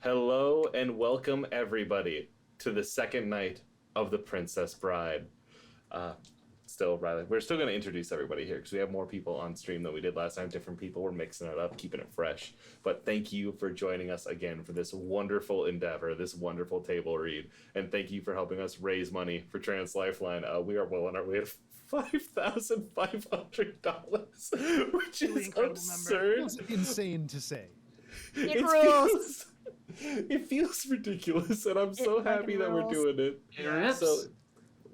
Hello and welcome everybody to the second night of The Princess Bride. Riley, we're still going to introduce everybody here because we have more people on stream than we did last time. Different people, we're mixing it up, keeping it fresh. But thank you for joining us again for this wonderful endeavor, this wonderful table read. And thank you for helping us raise money for Trans Lifeline. We are well on our way to $5,500, which is absurd. It's insane to say. It feels ridiculous, and I'm so happy that we're doing it. So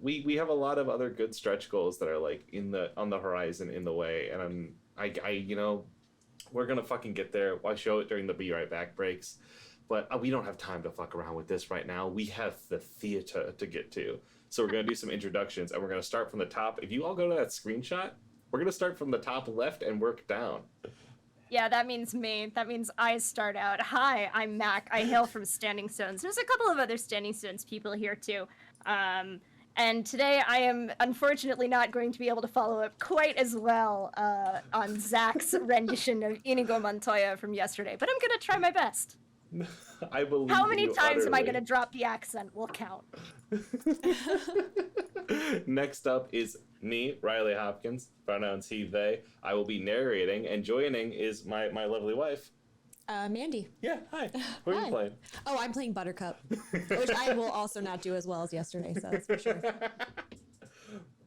we have a lot of other good stretch goals that are like on the horizon in the way, and we're gonna fucking get there. I'll show it during the Be Right Back breaks, but we don't have time to fuck around with this right now. We have the theater to get to, so we're gonna do some introductions, and we're gonna start from the top. If you all go to that screenshot, we're gonna start from the top left and work down. Yeah, that means me. That means I start out. Hi, I'm Mac. I hail from Standing Stones. There's a couple of other Standing Stones people here too. And today I am unfortunately not going to be able to follow up quite as well on Zach's rendition of Inigo Montoya from yesterday, but I'm going to try my best. I believe. How many times utterly. am I going to drop the accent? We'll count. Next up is me, Riley Hopkins, pronouns he, they. I will be narrating, and joining is my lovely wife. Mandy. Yeah, hi. Who are you playing? Oh, I'm playing Buttercup, which I will also not do as well as yesterday, so that's for sure.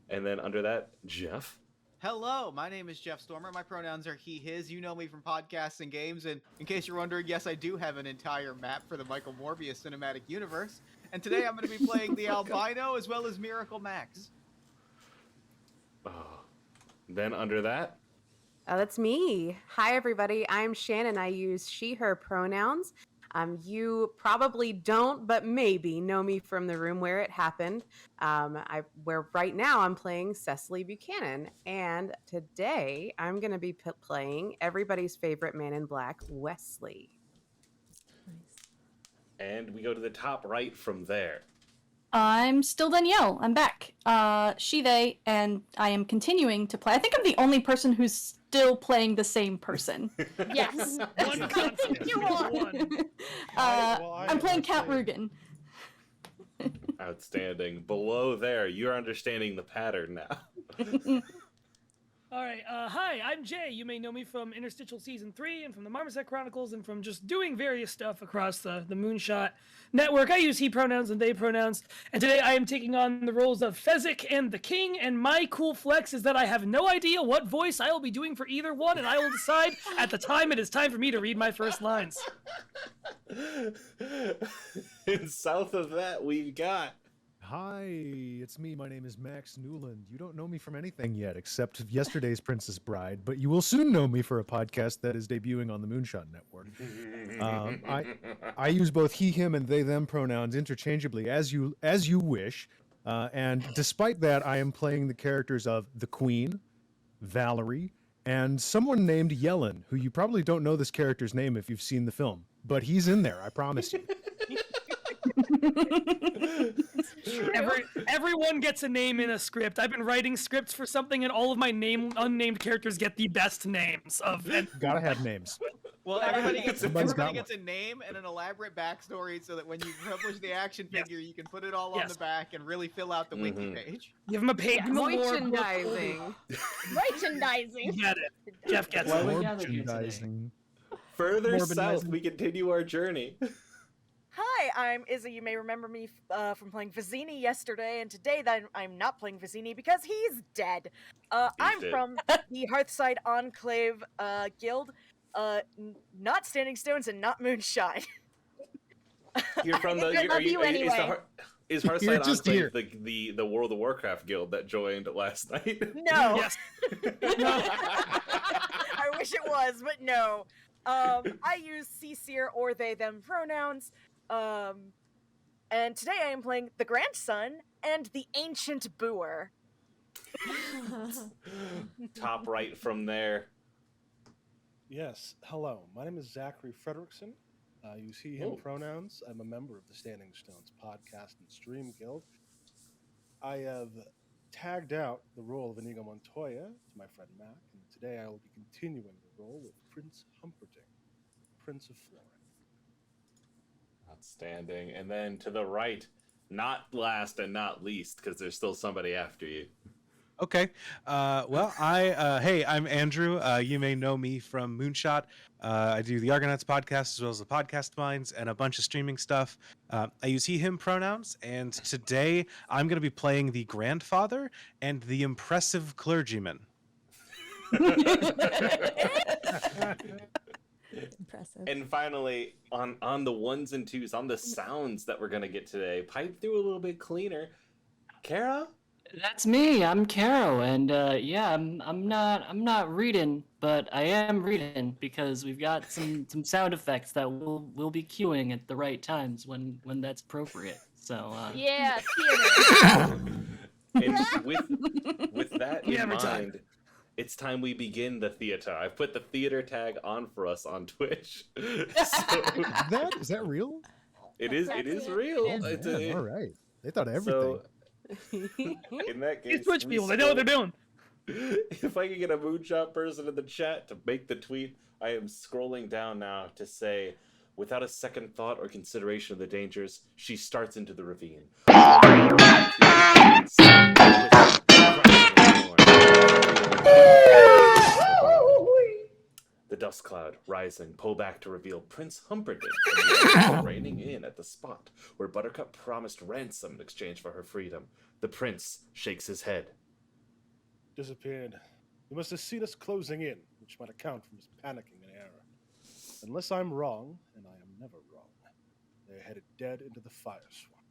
And then under that, Jeff. Hello, my name is Jeff Stormer. My pronouns are he, his. You know me from podcasts and games, and in case you're wondering, yes, I do have an entire map for the Michael Morbius cinematic universe. And today I'm going to be playing the albino as well as Miracle Max. Oh. Then under that. That's me. Hi, everybody. I'm Shannon. I use she, her pronouns. You probably don't, but maybe know me from the room where it happened. Where right now I'm playing Cecily Buchanan. And today I'm going to be playing everybody's favorite man in black, Wesley. Nice. And we go to the top right from there. I'm still Danielle. I'm back. She, they, and I am continuing to play. I think I'm the only person who's still playing the same person. Yes. One constant. You are. One. I'm playing Count Rugen. Outstanding. Below there, you're understanding the pattern now. All right. Hi, I'm Jay. You may know me from Interstitial Season 3 and from the Marmoset Chronicles and from just doing various stuff across the Moonshot Network. I use he pronouns and they pronouns. And today I am taking on the roles of Fezzik and the King. And my cool flex is that I have no idea what voice I will be doing for either one. And I will decide at the time it is time for me to read my first lines. And south of that, we've got... Hi, it's me. My name is Max Newland. You don't know me from anything yet except yesterday's Princess Bride, but you will soon know me for a podcast that is debuting on the Moonshot Network. I use both he, him, and they, them pronouns interchangeably as you wish. And despite that, I am playing the characters of the Queen, Valerie, and someone named Yellen, who you probably don't know this character's name if you've seen the film, but he's in there, I promise you. Everyone gets a name in a script. I've been writing scripts for something, and all of my unnamed characters get the best names of. Gotta have names. Well, everybody gets got a name and an elaborate backstory so that when you publish the action figure, you can put it all on the back and really fill out the wiki page. Give them a page. Merchandising. Merchandising. Get it. Jeff gets it. Merchandising. Further south, we continue our journey. Hi, I'm Izze. You may remember me from playing Vizzini yesterday, and today I'm not playing Vizzini because he's dead. I'm dead. from the Hearthside Enclave Guild, not Standing Stones and not Moonshot. You're from the... I love you anyway. Is You're Hearthside just Enclave the World of Warcraft guild that joined last night? No. Yes. I wish it was, but no. I use CCR or they, them pronouns. And today I am playing the grandson and the ancient Boer. Top right from there. Yes, hello. My name is Zachary Frederickson. I use he, him pronouns. I'm a member of the Standing Stones podcast and stream guild. I have tagged out the role of Inigo Montoya to my friend Mac, and today I will be continuing the role of Prince Humperdinck, Prince of Florence. Outstanding. And then to the right, not last and not least, because there's still somebody after you. Okay. Hey, I'm Andrew. You may know me from Moonshot. I do the Argonauts podcast as well as the Podcast Minds and a bunch of streaming stuff. I use he, him pronouns. And today I'm going to be playing the grandfather and the impressive clergyman. Impressive. And finally, on the ones and twos, on the sounds that we're going to get today, pipe through a little bit cleaner. Kara? That's me. I'm Caro, and yeah, I'm not reading, but I am reading because we've got some sound effects that we'll be cueing at the right times when that's appropriate. So Yeah, theater. And with that in mind, it's time we begin the theater. I've put the theater tag on for us on Twitch. Is that real? It is real. All right. They thought everything. In that case, These Twitch people, they know what they're doing. If I can get a Moonshot person in the chat to make the tweet, I am scrolling down now to say, without a second thought or consideration of the dangers, she starts into the ravine. The dust cloud rising, pull back to reveal Prince Humperdinck reigning in at the spot where Buttercup promised ransom in exchange for her freedom. The prince shakes his head. Disappeared. You must have seen us closing in, which might account for his panicking in error. Unless I'm wrong, and I am never wrong, they're headed dead into the fire swamp.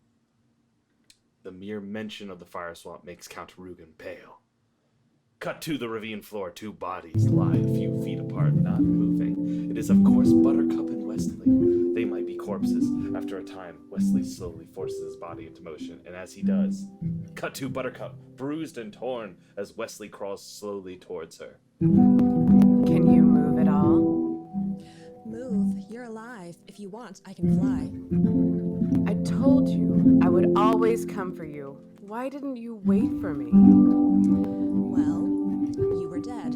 The mere mention of the fire swamp makes Count Rugen pale. Cut to the ravine floor, two bodies lie a few feet apart, not moving. It is, of course, Buttercup and Wesley. They might be corpses. After a time, Wesley slowly forces his body into motion, and as he does, cut to Buttercup, bruised and torn, as Wesley crawls slowly towards her. Can you move at all? Move. You're alive. If you want, I can fly. I told you I would always come for you. Why didn't you wait for me? Well, you were dead.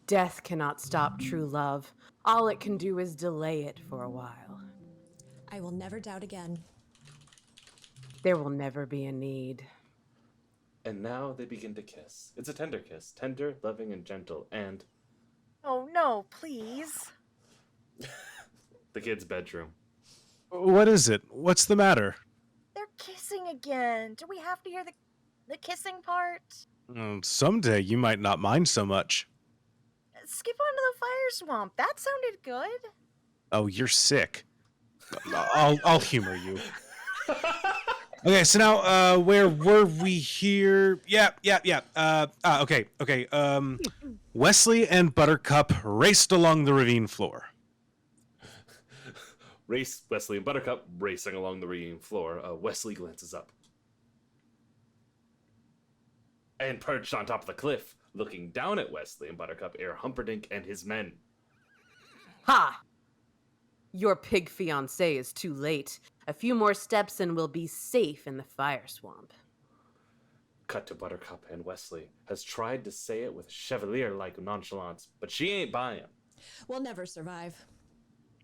Death cannot stop true love. All it can do is delay it for a while. I will never doubt again. There will never be a need. And now they begin to kiss. It's a tender kiss, tender, loving, and gentle, and... Oh no, please. The kid's bedroom. What is it? What's the matter? They're kissing again. Do we have to hear the kissing part? Someday you might not mind so much. Skip on to the fire swamp. That sounded good. Oh, you're sick. I'll humor you. Okay, so now, where were we here? Yeah. Okay. Wesley and Buttercup raced along the ravine floor. Wesley and Buttercup racing along the ravine floor. Wesley glances up. And perched on top of the cliff, looking down at Wesley and Buttercup, are Humperdinck and his men. Ha! Your pig fiancé is too late. A few more steps and we'll be safe in the fire swamp. Cut to Buttercup, and Wesley has tried to say it with chevalier-like nonchalance, but she ain't buying. We'll never survive.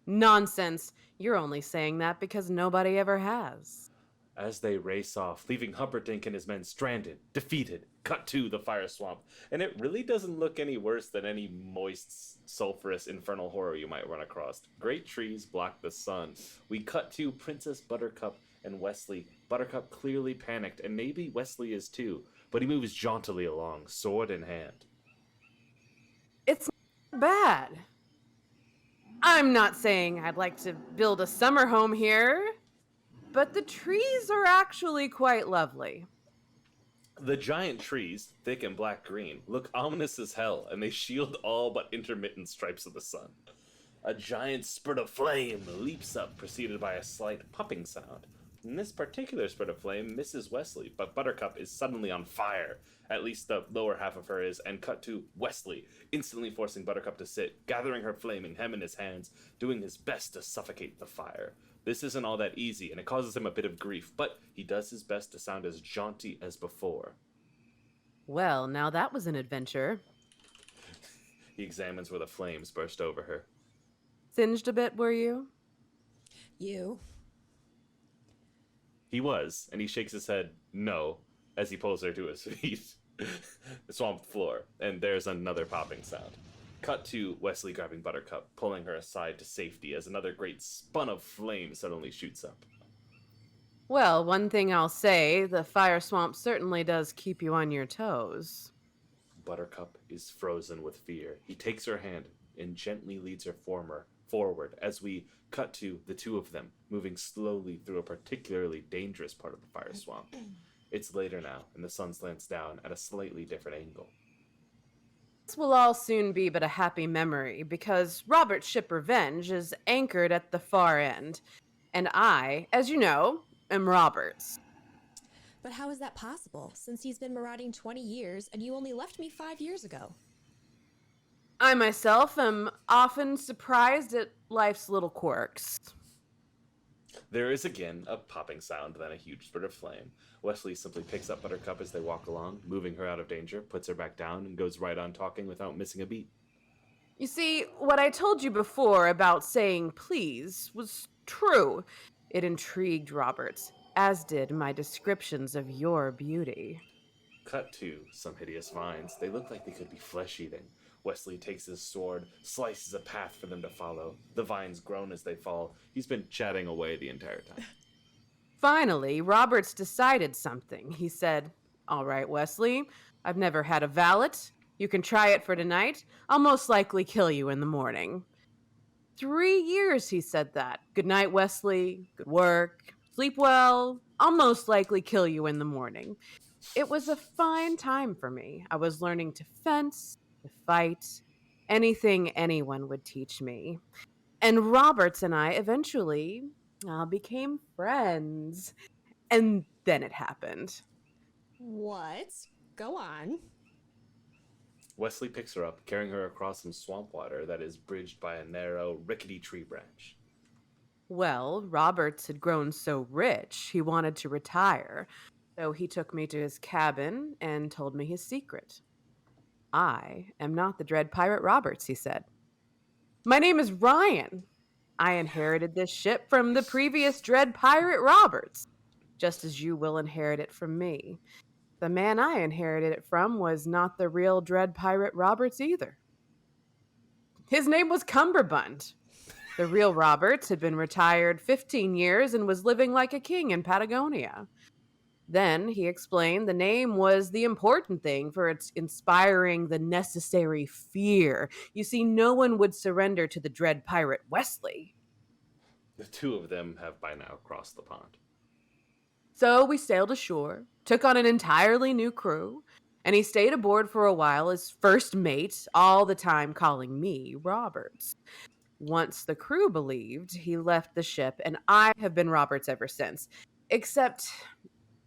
Nonsense. You're only saying that because nobody ever has. As they race off, leaving Humperdinck and his men stranded, defeated, cut to the fire swamp. And it really doesn't look any worse than any moist, sulfurous, infernal horror you might run across. Great trees block the sun. We cut to Princess Buttercup and Wesley. Buttercup clearly panicked, and maybe Wesley is too, but he moves jauntily along, sword in hand. It's not bad. I'm not saying I'd like to build a summer home here, but the trees are actually quite lovely. The giant trees, thick and black-green, look ominous as hell, and they shield all but intermittent stripes of the sun. A giant spurt of flame leaps up, preceded by a slight popping sound. And this particular spurt of flame misses Wesley, but Buttercup is suddenly on fire. At least the lower half of her is, and cut to Wesley, instantly forcing Buttercup to sit, gathering her flaming hem in his hands, doing his best to suffocate the fire. This isn't all that easy, and it causes him a bit of grief, but he does his best to sound as jaunty as before. Well, now that was an adventure. He examines where the flames burst over her. Singed a bit, were you? You. He was, and he shakes his head no as he pulls her to his feet. The swamp floor, and there's another popping sound. Cut to Wesley grabbing Buttercup, pulling her aside to safety as another great spun of flame suddenly shoots up. Well, one thing I'll say, the fire swamp certainly does keep you on your toes. Buttercup is frozen with fear. He takes her hand and gently leads her forward as we cut to the two of them moving slowly through a particularly dangerous part of the fire swamp. It's later now, and the sun slants down at a slightly different angle. This will all soon be but a happy memory, because Robert's ship Revenge is anchored at the far end, and I, as you know, am Robert's. But how is that possible, since he's been marauding 20 years and you only left me 5 years ago? I myself am often surprised at life's little quirks. There is again a popping sound, then a huge spurt of flame. Wesley simply picks up Buttercup as they walk along, moving her out of danger, puts her back down, and goes right on talking without missing a beat. You see, what I told you before about saying please was true. It intrigued Roberts, as did my descriptions of your beauty. Cut to some hideous vines. They look like they could be flesh-eating. Wesley takes his sword, slices a path for them to follow. The vines groan as they fall. He's been chatting away the entire time. Finally, Roberts decided something. He said, "All right, Wesley, I've never had a valet. You can try it for tonight. I'll most likely kill you in the morning." 3 years he said that. Good night, Wesley. Good work. Sleep well. I'll most likely kill you in the morning. It was a fine time for me. I was learning to fence, to fight, anything anyone would teach me. And Roberts and I eventually became friends. And then it happened. What? Go on. Wesley picks her up, carrying her across some swamp water that is bridged by a narrow, rickety tree branch. Well, Roberts had grown so rich, he wanted to retire. So he took me to his cabin and told me his secret. I am not the Dread Pirate Roberts, he said. My name is Ryan. I inherited this ship from the previous Dread Pirate Roberts, just as you will inherit it from me. The man I inherited it from was not the real Dread Pirate Roberts either. His name was Cumberbund. The real Roberts had been retired 15 years and was living like a king in Patagonia. Then he explained the name was the important thing for its inspiring the necessary fear. You see, no one would surrender to the Dread Pirate Wesley. The two of them have by now crossed the pond. So we sailed ashore, took on an entirely new crew, and he stayed aboard for a while as first mate, all the time calling me Roberts. Once the crew believed, he left the ship, and I have been Roberts ever since. Except,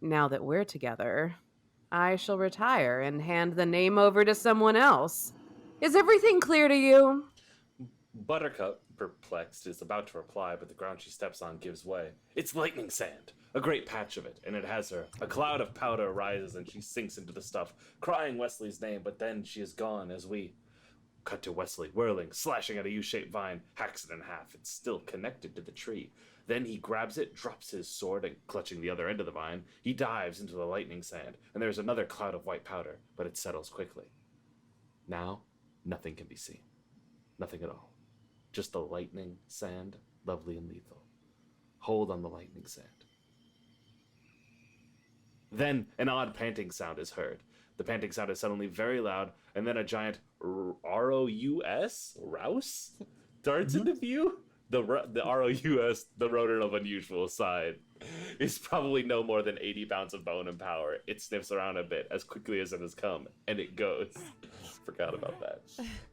now that we're together, I shall retire and hand the name over to someone else. Is everything clear to you? Buttercup, perplexed, is about to reply, but the ground she steps on gives way. It's lightning sand, a great patch of it, and it has her. A cloud of powder rises and she sinks into the stuff, crying Wesley's name, but then she is gone as we... Cut to Wesley, whirling, slashing at a U-shaped vine, hacks it in half. It's still connected to the tree. Then he grabs it, drops his sword, and clutching the other end of the vine, he dives into the lightning sand, and there's another cloud of white powder, but it settles quickly. Now, nothing can be seen. Nothing at all. Just the lightning sand, lovely and lethal. Hold on the lightning sand. Then an odd panting sound is heard. The panting sound is suddenly very loud, and then a giant R-O-U-S? Rouse? Darts into view? The R-O-U-S, the rodent of unusual size, is probably no more than 80 pounds of bone and power. It sniffs around a bit as quickly as it has come, and it goes. Forgot about that.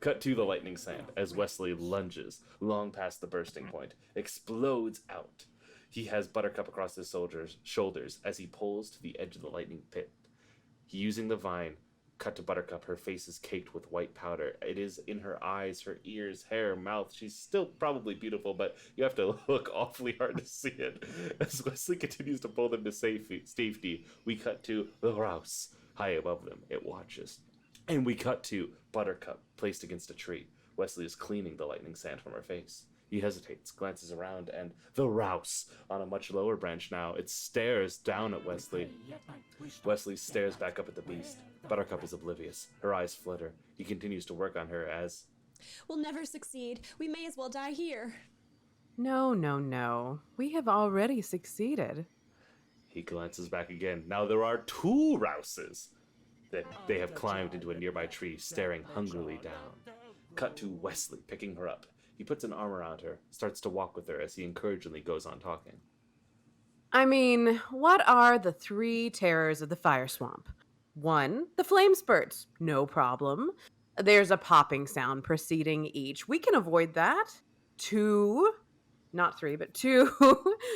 Cut to the lightning sand as Wesley lunges, long past the bursting point, explodes out. He has Buttercup across his shoulders as he pulls to the edge of the lightning pit. Using the vine, cut to Buttercup, her face is caked with white powder. It is in her eyes, her ears, hair, mouth. She's still probably beautiful, but you have to look awfully hard to see it. As Wesley continues to pull them to safety, we cut to the Rouse, high above them. It watches. And we cut to Buttercup, placed against a tree. Wesley is cleaning the lightning sand from her face. He hesitates, glances around, and the Rouse, on a much lower branch now, it stares down at Wesley. Wesley stares back up at the beast. Buttercup is oblivious. Her eyes flutter. He continues to work on her as... We'll never succeed. We may as well die here. No, no, no. We have already succeeded. He glances back again. Now there are 2 Rouses. They have climbed into a nearby tree, staring hungrily down. Cut to Wesley, picking her up. He puts an arm around her, starts to walk with her as he encouragingly goes on talking. I mean, what are the 3 terrors of the fire swamp? 1, the flame spurts. No problem. There's a popping sound preceding each. We can avoid that. 2, not 3, but 2,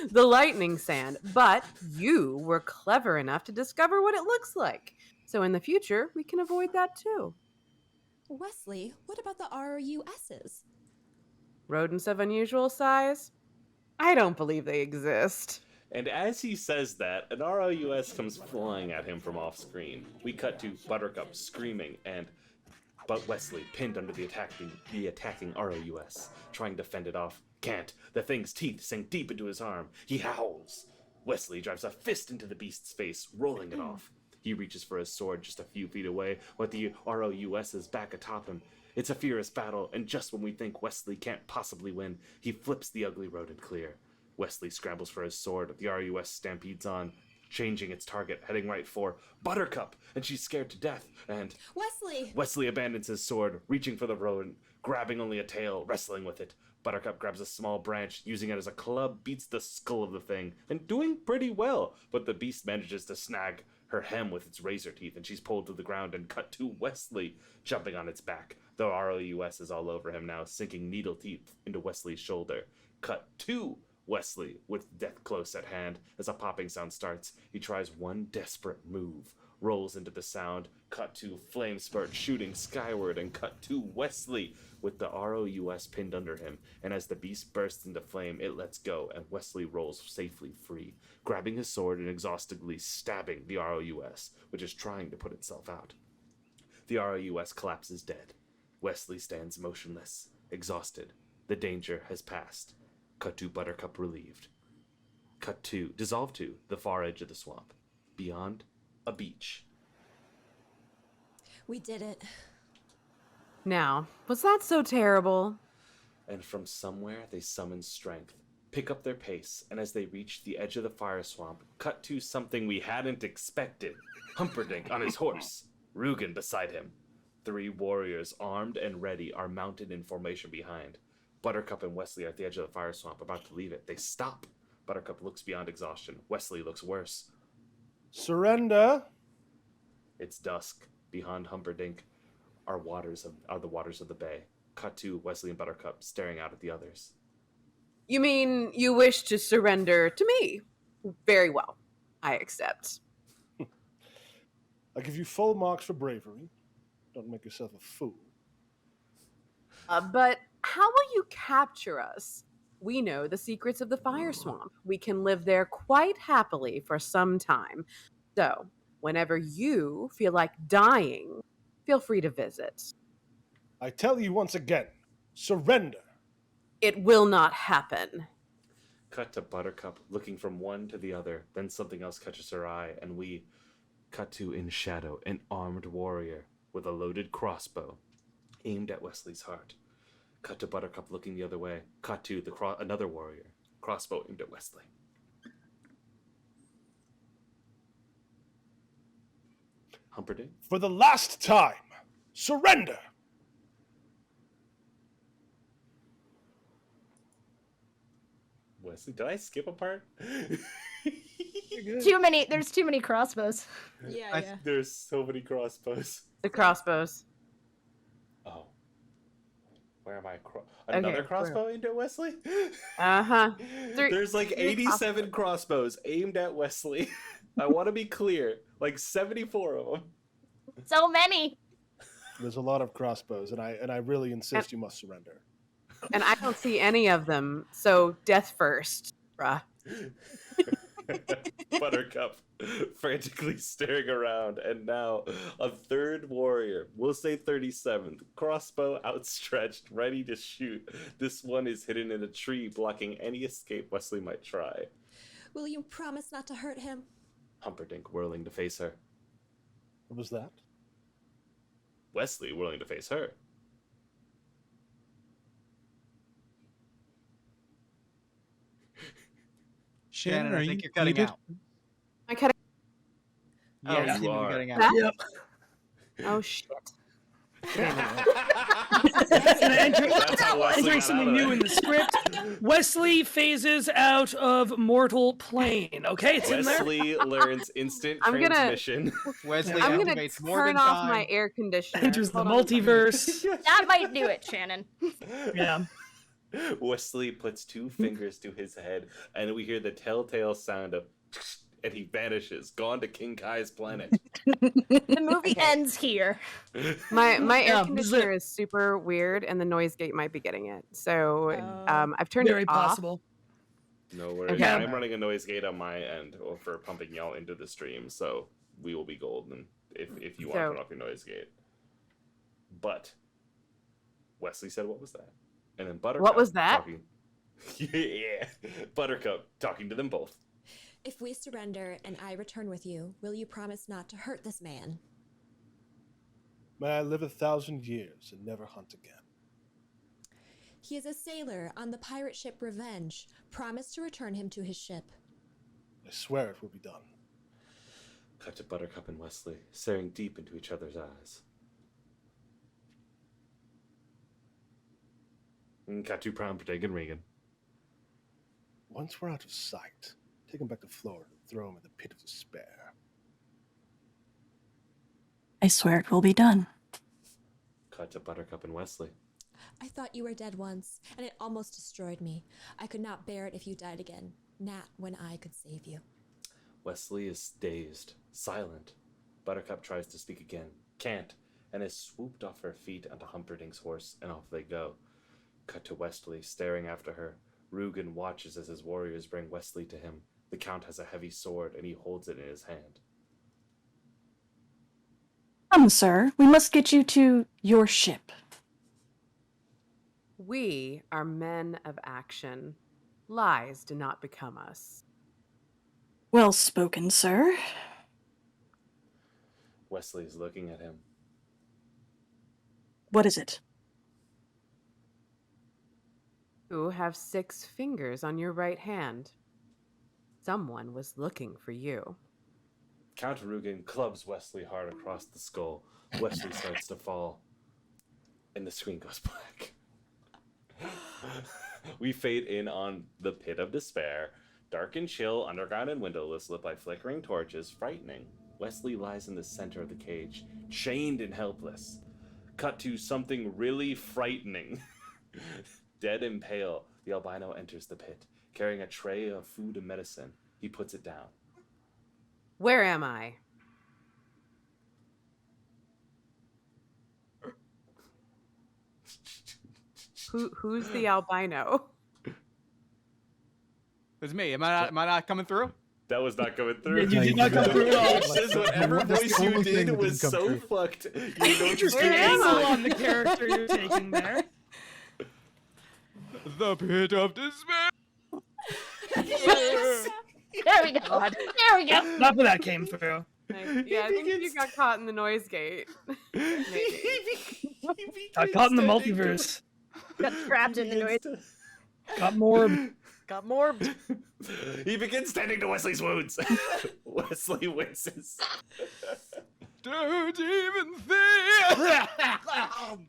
the lightning sand. But you were clever enough to discover what it looks like. So in the future, we can avoid that too. Wesley, what about the ROUSs? Rodents of unusual size? I don't believe they exist. And as he says that, an ROUS comes flying at him from off screen. We cut to Buttercup screaming but Wesley pinned under the attacking ROUS, trying to fend it off. Can't. The thing's teeth sink deep into his arm. He howls. Wesley drives a fist into the beast's face, rolling it off. He reaches for his sword just a few feet away, with the ROUS is back atop him. It's a fierce battle, and just when we think Wesley can't possibly win, he flips the ugly rodent clear. Wesley scrambles for his sword. The ROUS stampedes on, changing its target, heading right for Buttercup, and she's scared to death, and... Wesley abandons his sword, reaching for the rodent, grabbing only a tail, wrestling with it. Buttercup grabs a small branch, using it as a club, beats the skull of the thing, and doing pretty well, but the beast manages to snag her hem with its razor teeth, and she's pulled to the ground and cut to Wesley, jumping on its back. The ROUS is all over him now, sinking needle teeth into Wesley's shoulder. Cut to Wesley, with death close at hand. As a popping sound starts, he tries one desperate move, rolls into the sound, cut to flame spurt shooting skyward, and cut to Wesley with the ROUS pinned under him. And as the beast bursts into flame, it lets go, and Wesley rolls safely free, grabbing his sword and exhaustively stabbing the ROUS, which is trying to put itself out. The ROUS collapses dead. Wesley stands motionless, exhausted. The danger has passed. Cut to Buttercup relieved. Cut to, dissolve to, the far edge of the swamp. Beyond, a beach. We did it. Now, was that so terrible? And from somewhere they summon strength, pick up their pace, and as they reach the edge of the fire swamp, cut to something we hadn't expected. Humperdinck on his horse, Rugen beside him. 3 warriors, armed and ready, are mounted in formation behind. Buttercup and Wesley are at the edge of the fire swamp, about to leave it. They stop. Buttercup looks beyond exhaustion. Wesley looks worse. Surrender! It's dusk. Behind Humperdinck are the waters of the bay. Cut to Wesley and Buttercup staring out at the others. You mean you wish to surrender to me? Very well. I accept. I give you full marks for bravery. Don't make yourself a fool. But how will you capture us? We know the secrets of the fire swamp. We can live there quite happily for some time. So, whenever you feel like dying, feel free to visit. I tell you once again, surrender. It will not happen. Cut to Buttercup, looking from one to the other. Then something else catches her eye, and we cut to, in shadow, an armed warrior with a loaded crossbow aimed at Wesley's heart. Cut to Buttercup looking the other way. Cut to another warrior, crossbow aimed at Wesley. Humperdinck? For the last time, surrender! Wesley, did I skip a part? There's too many crossbows. Yeah. There's so many crossbows. The crossbows. Oh. Where am I? Another crossbow aimed at Wesley? Uh-huh. There's like 87 crossbows aimed at Wesley. I want to be clear. Like 74 of them. So many. There's a lot of crossbows, and I really insist you must surrender. And I don't see any of them, so death first, bruh. Buttercup frantically staring around, and now a third warrior, we'll say 37th, crossbow outstretched, ready to shoot. This one is hidden in a tree, blocking any escape Wesley might try. Will you promise not to hurt him? Humperdinck whirling to face her. What was that? Wesley whirling to face her. Shannon, I think you you're cutting muted? out. I cut. Yeah, you you seem to be are. cutting out. That? Oh shit! Entering something new in the script. Wesley phases out of mortal plane. Okay, it's in there. Wesley learns instant I'm gonna- transmission. Wesley I'm gonna activates Morgan turn off time. my air conditioner. Enters the Hold on. multiverse. That might do it, Shannon. Yeah. Wesley puts two fingers to his head, and we hear the telltale sound of, and he vanishes, gone to King Kai's planet. The movie ends here. My air Yeah, conditioner is super weird, and the noise gate might be getting it. So Oh. I've turned Very it off. possible. No worries. Okay. I'm running a noise gate on my end for pumping y'all into the stream, so we will be golden if you want to So- turn off your noise gate. But Wesley said, "What was that?" And then Buttercup. What was that? Talking, yeah, Buttercup talking to them both. If we surrender and I return with you, will you promise not to hurt this man? May I live 1,000 years and never hunt again. He is a sailor on the pirate ship Revenge. Promise to return him to his ship. I swear it will be done. Cut to Buttercup and Wesley, staring deep into each other's eyes. And cut to Humperdinck and Regan. Once we're out of sight, take him back to Florida and throw him in the pit of despair. I swear it will be done. Cut to Buttercup and Wesley. I thought you were dead once, and it almost destroyed me. I could not bear it if you died again. Not when I could save you. Wesley is dazed, silent. Buttercup tries to speak again, can't, and is swooped off her feet onto Humperdinck's horse, and off they go. Cut to Wesley, staring after her. Rugen watches as his warriors bring Wesley to him. The Count has a heavy sword, and he holds it in his hand. Come, sir. We must get you to your ship. We are men of action. Lies do not become us. Well spoken, sir. Wesley is looking at him. What is it? You have 6 fingers on your right hand. Someone was looking for you. Count Rugen clubs Wesley hard across the skull. Wesley starts to fall, and the screen goes black. We fade in on the pit of despair. Dark and chill, underground and windowless, lit by flickering torches, frightening. Wesley lies in the center of the cage, chained and helpless. Cut to something really frightening. Dead and pale, the albino enters the pit, carrying a tray of food and medicine. He puts it down. Where am I? Who's the albino? It's me. Am I not coming through? That was not coming through. You did not come through at all. Says whatever That's the voice you only thing did that was didn't come so through. fucked. You know Interesting just angle like, on the character you're taking there. The pit of despair. Yes! There we go. There we go. Enough of that came through. Yeah, I think you got caught in the noise gate. Got caught in the multiverse. Got trapped in the noise. Got more. Got more. He begins tending to Wesley's wounds. Wesley winces. Don't even think.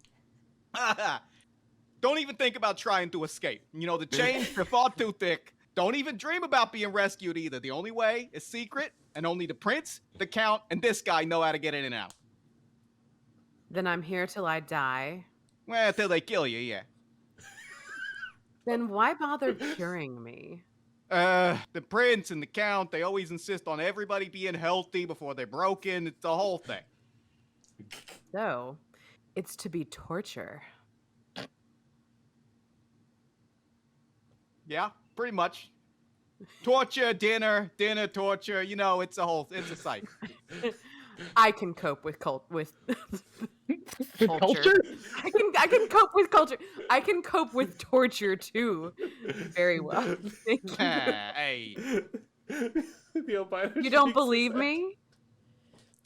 Don't even think about trying to escape. You know, the chains are far too thick. Don't even dream about being rescued either. The only way is secret, and only the prince, the count, and this guy know how to get in and out. Then I'm here till I die. Well, till they kill you, yeah. Then why bother curing me? The prince and the count, they always insist on everybody being healthy before they're broken. It's the whole thing. So, it's to be torture. Yeah, pretty much. Torture, dinner, torture. You know, it's a cycle. I can cope with with Culture? I can cope with culture. I can cope with torture too, very well. Thank you. Hey, The albino You don't shakes believe his head. me?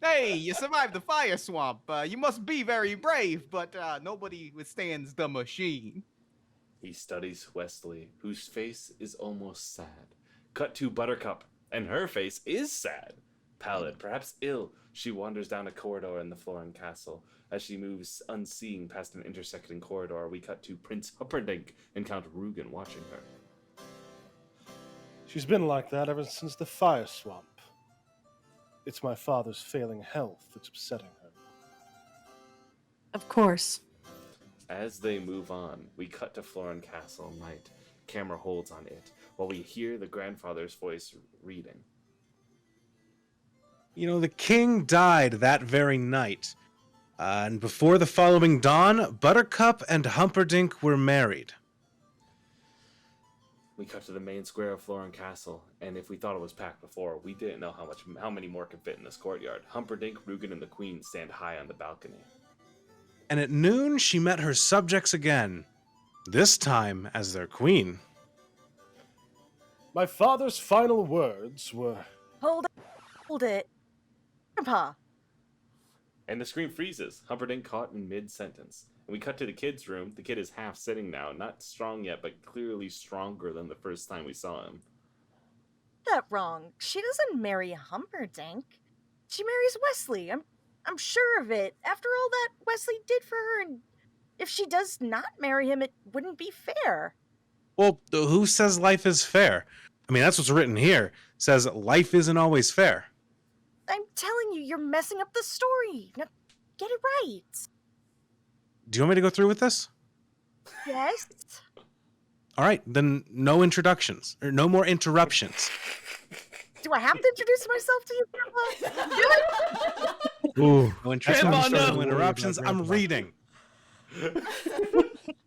hey, you survived the fire swamp. You must be very brave, but nobody withstands the machine. He studies Wesley, whose face is almost sad. Cut to Buttercup, and her face is sad. Pallid, perhaps ill, she wanders down a corridor in the Florin castle. As she moves unseeing past an intersecting corridor, we cut to Prince Humperdinck and Count Rugen watching her. She's been like that ever since the fire swamp. It's my father's failing health that's upsetting her. Of course. As they move on, we cut to Florin Castle night. Camera holds on it, while we hear the grandfather's voice reading. You know, the king died that very night. And before the following dawn, Buttercup and Humperdinck were married. We cut to the main square of Florin Castle, and if we thought it was packed before, we didn't know how many more could fit in this courtyard. Humperdinck, Rugen, and the Queen stand high on the balcony. And at noon, she met her subjects again, this time as their queen. My father's final words were, Hold it. Grandpa. And the screen freezes, Humperdinck caught in mid-sentence. And we cut to the kid's room. The kid is half sitting now, not strong yet, but clearly stronger than the first time we saw him. That wrong. She doesn't marry Humperdinck. She marries Wesley. I'm sure of it. After all that Wesley did for her, and if she does not marry him, it wouldn't be fair. Well, who says life is fair? I mean, that's what's written here. It says life isn't always fair. I'm telling you, you're messing up the story. Now, get it right. Do you want me to go through with this? Yes? All right, then no introductions, or no more interruptions. Do I have to introduce myself to you, Grandpa? Ooh, no Grandpa, no. interruptions. I'm reading.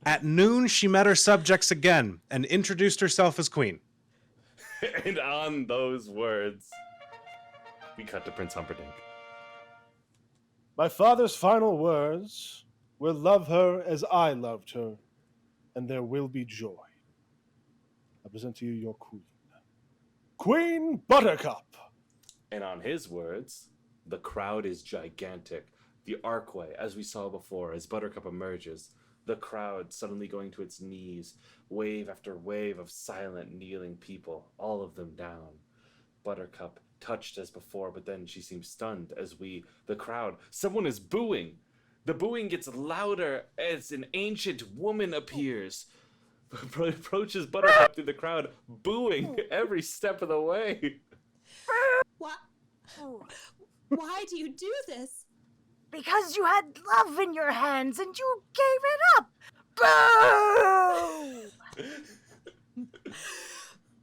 At noon, she met her subjects again and introduced herself as queen. And on those words, we cut to Prince Humperdinck. my father's final words were, love her as I loved her, and there will be joy. I present to you your queen. Queen Buttercup! And on his words, the crowd is gigantic. The archway, as we saw before, as Buttercup emerges, the crowd suddenly going to its knees, wave after wave of silent, kneeling people, all of them down. Buttercup, touched as before, but then she seems stunned as the crowd, someone is booing. The booing gets louder as an ancient woman appears. Approaches Buttercup through the crowd, booing every step of the way. Why do you do this? Because you had love in your hands and you gave it up. Boo!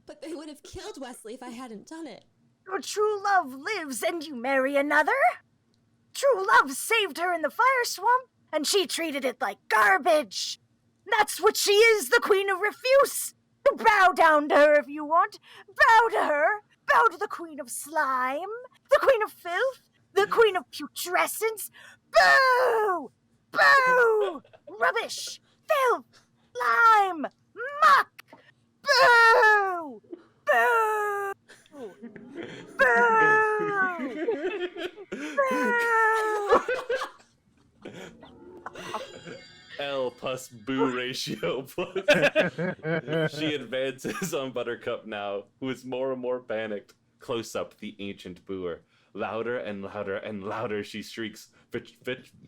But they would have killed Wesley if I hadn't done it. Your true love lives and you marry another? True love saved her in the fire swamp and she treated it like garbage. That's what she is, the Queen of Refuse. You bow down to her if you want. Bow to her. Bow to the Queen of Slime, the Queen of Filth, the Queen of Putrescence. Boo! Boo! Rubbish! Filth! Slime! Muck! Boo! Boo! Boo! L plus boo ratio plus. She advances on Buttercup now, who is more and more panicked. Close up, the ancient booer. Louder and louder and louder she shrieks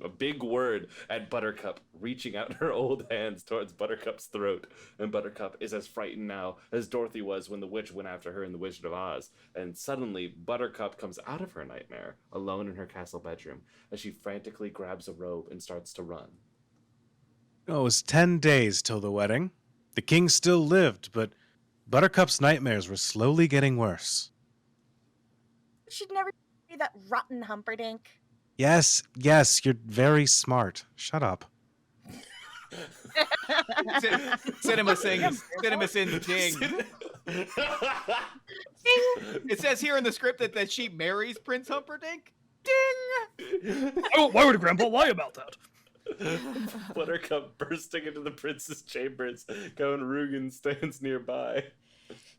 a big word at Buttercup, reaching out her old hands towards Buttercup's throat. And Buttercup is as frightened now as Dorothy was when the witch went after her in The Wizard of Oz. And suddenly, Buttercup comes out of her nightmare, alone in her castle bedroom, as she frantically grabs a robe and starts to run. It was 10 days till the wedding. The king still lived, but Buttercup's nightmares were slowly getting worse. She'd never be that rotten Humperdinck. Yes, you're very smart. Shut up. Cinema sings. Cinema sings ding. It says here in the script that she marries Prince Humperdinck. Ding! Oh, why would Grandpa lie about that? Buttercup bursting into the prince's chambers, going Rugen stands nearby.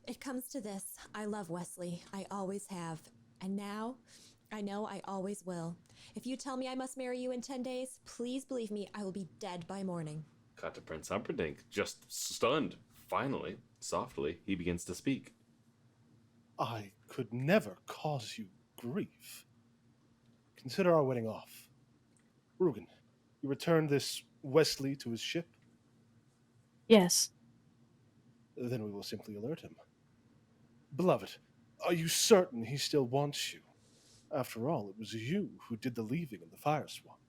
It comes to this. I love Wesley. I always have. And now, I know I always will. If you tell me I must marry you in 10 days, please believe me, I will be dead by morning. Cut to Prince Humperdinck, just stunned. Finally, softly, he begins to speak. I could never cause you grief. Consider our wedding off. Rugen, you returned this Wesley to his ship? Yes. Then we will simply alert him. Beloved, are you certain he still wants you? After all, it was you who did the leaving in the fire swamp.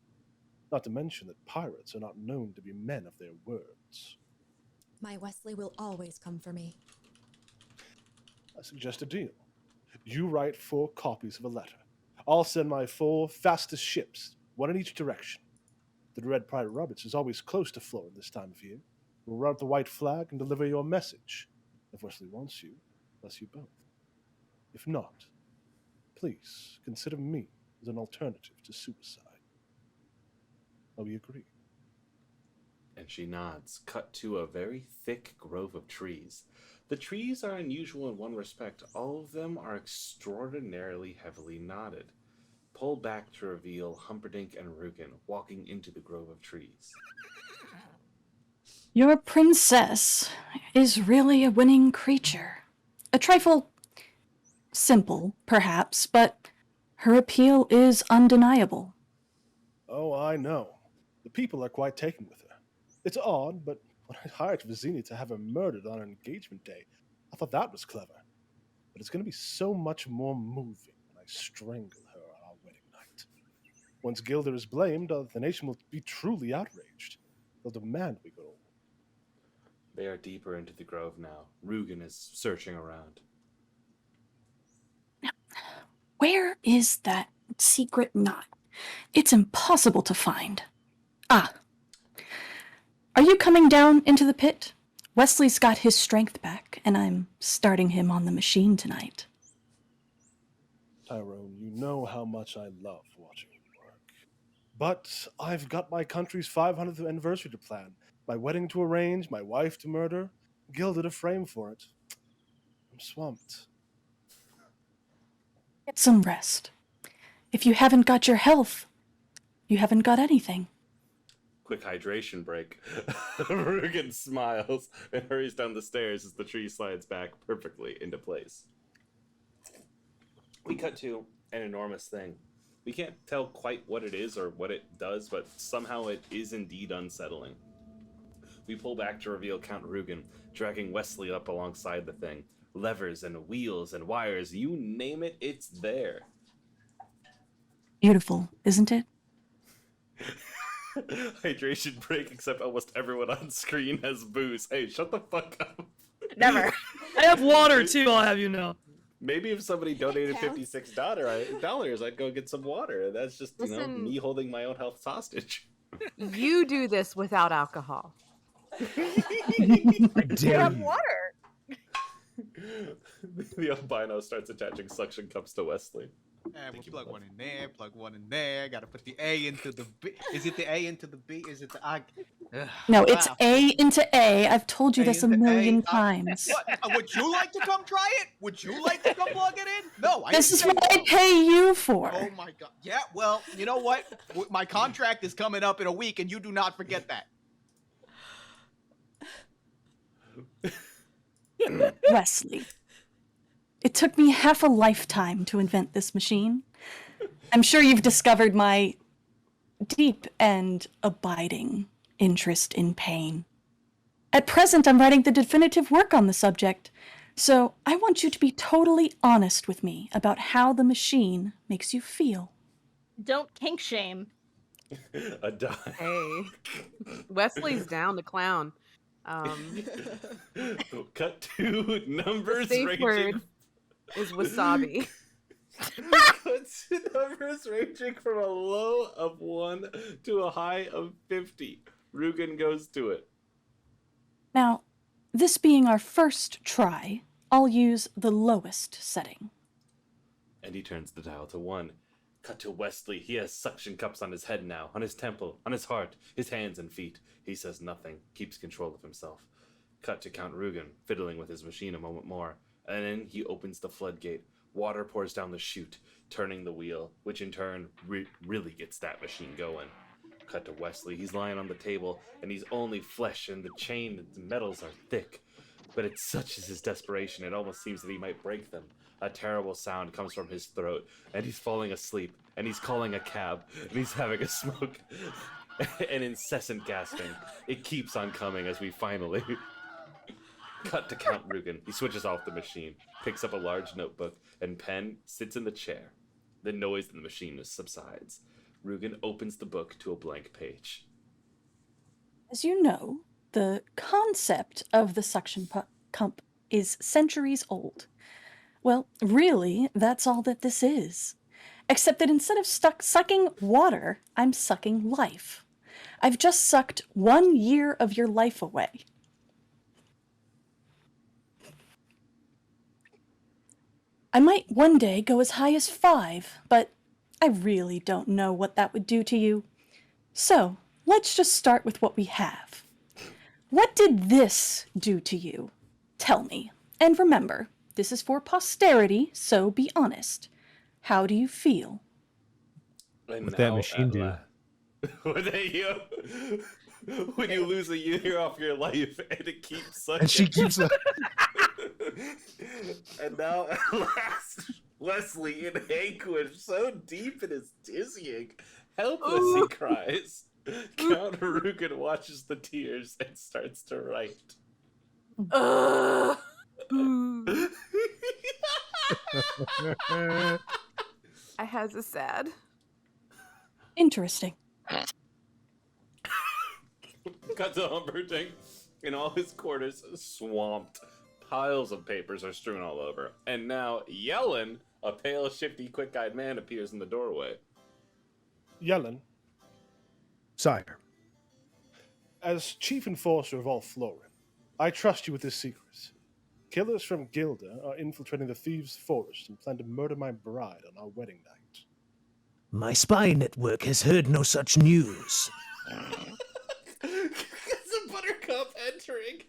Not to mention that pirates are not known to be men of their words. My Wesley will always come for me. I suggest a deal. You write 4 copies of a letter. I'll send my 4 fastest ships, one in each direction. The Dread Pirate Roberts is always close to Florida this time of year. We'll run up the white flag and deliver your message. If Wesley wants you, bless you both. If not, please consider me as an alternative to suicide. Oh, we agree? And she nods, cut to a very thick grove of trees. The trees are unusual in one respect. All of them are extraordinarily heavily knotted. Pulled back to reveal Humperdinck and Rugen walking into the grove of trees. Your princess is really a winning creature. A trifle simple, perhaps, but her appeal is undeniable. Oh, I know. The people are quite taken with her. It's odd, but when I hired Vizzini to have her murdered on her engagement day, I thought that was clever. But it's going to be so much more moving when I strangle her on our wedding night. Once Gilder is blamed, the nation will be truly outraged. They'll demand we go. They are deeper into the grove now. Rugen is searching around. Where is that secret knot? It's impossible to find. Ah. Are you coming down into the pit? Wesley's got his strength back, and I'm starting him on the machine tonight. Tyrone, you know how much I love watching you work. But I've got my country's 500th anniversary to plan, my wedding to arrange, my wife to murder, Gilda to frame for it. I'm swamped. Get some rest. If you haven't got your health, you haven't got anything. Quick hydration break. Rugen smiles and hurries down the stairs as the tree slides back perfectly into place. We cut to an enormous thing. We can't tell quite what it is or what it does, but somehow it is indeed unsettling. We pull back to reveal Count Rugen, dragging Wesley up alongside the thing. Levers and wheels and wires, you name it, it's there. Beautiful, isn't it? Hydration break, except almost everyone on screen has booze. Hey, shut the fuck up. Never. I have water too, I'll have you know. Maybe if somebody donated $56, I'd go get some water. That's just, Listen, me holding my own health hostage. You do this without alcohol. I dare Have you. water. The albino starts attaching suction cups to Wesley. And we'll plug one in there, plug one in there. Gotta put the A into the B. Is it the A into the B? Is it the I? No, it's Wow. A into A. I've told you A this a into million A. times. What? Would you like to come try it? Would you like to come plug it in? No, I This didn't is say what I no. pay you for. Oh my god. Yeah, well, you know what? My contract is coming up in a week, and you do not forget that. Wesley. It took me half a lifetime to invent this machine. I'm sure you've discovered my deep and abiding interest in pain. At present, I'm writing the definitive work on the subject, so I want you to be totally honest with me about how the machine makes you feel. Don't kink shame. A dime. Hey, Wesley's down to clown. Cut to numbers Safe ranging. word is wasabi. Cut to numbers ranging from a low of 1 to a high of 50. Rugen goes to it. Now, this being our first try, I'll use the lowest setting. And he turns the dial to 1. Cut to Wesley. He has suction cups on his head now, on his temple, on his heart, his hands and feet. He says nothing, keeps control of himself. Cut to Count Rugen, fiddling with his machine a moment more. And then he opens the floodgate. Water pours down the chute, turning the wheel, which in turn really gets that machine going. Cut to Wesley. He's lying on the table, and he's only flesh, and the chain and the metals are thick. But it's such is his desperation, it almost seems that he might break them. A terrible sound comes from his throat, and he's falling asleep, and he's calling a cab, and he's having a smoke. An incessant gasping. It keeps on coming as we finally... Cut to Count Rugen. He switches off the machine, picks up a large notebook and pen, sits in the chair. The noise in the machine subsides. Rugen opens the book to a blank page. As you know, the concept of the suction pump is centuries old. Well, really, that's all that this is. Except that instead of sucking water, I'm sucking life. I've just sucked 1 year of your life away. I might one day go as high as 5, but I really don't know what that would do to you. So, let's just start with what we have. What did this do to you? Tell me. And remember, this is for posterity, so be honest. How do you feel? What that machine do? When you lose a year off your life and it keeps sucking. And she keeps And now at last, Wesley in anguish, so deep it is dizzying. Helpless, he cries. Count Rugen watches the tears and starts to write. I has a sad. Interesting. Cut to Humperdinck. In all his quarters, swamped. Piles of papers are strewn all over. And now, Yellen, a pale, shifty, quick-eyed man, appears in the doorway. Yellen, Sire. as chief enforcer of all Florin, I trust you with this secret. Killers from Gilda are infiltrating the Thieves' Forest and plan to murder my bride on our wedding night. My spy network has heard no such news. It's a Buttercup entering.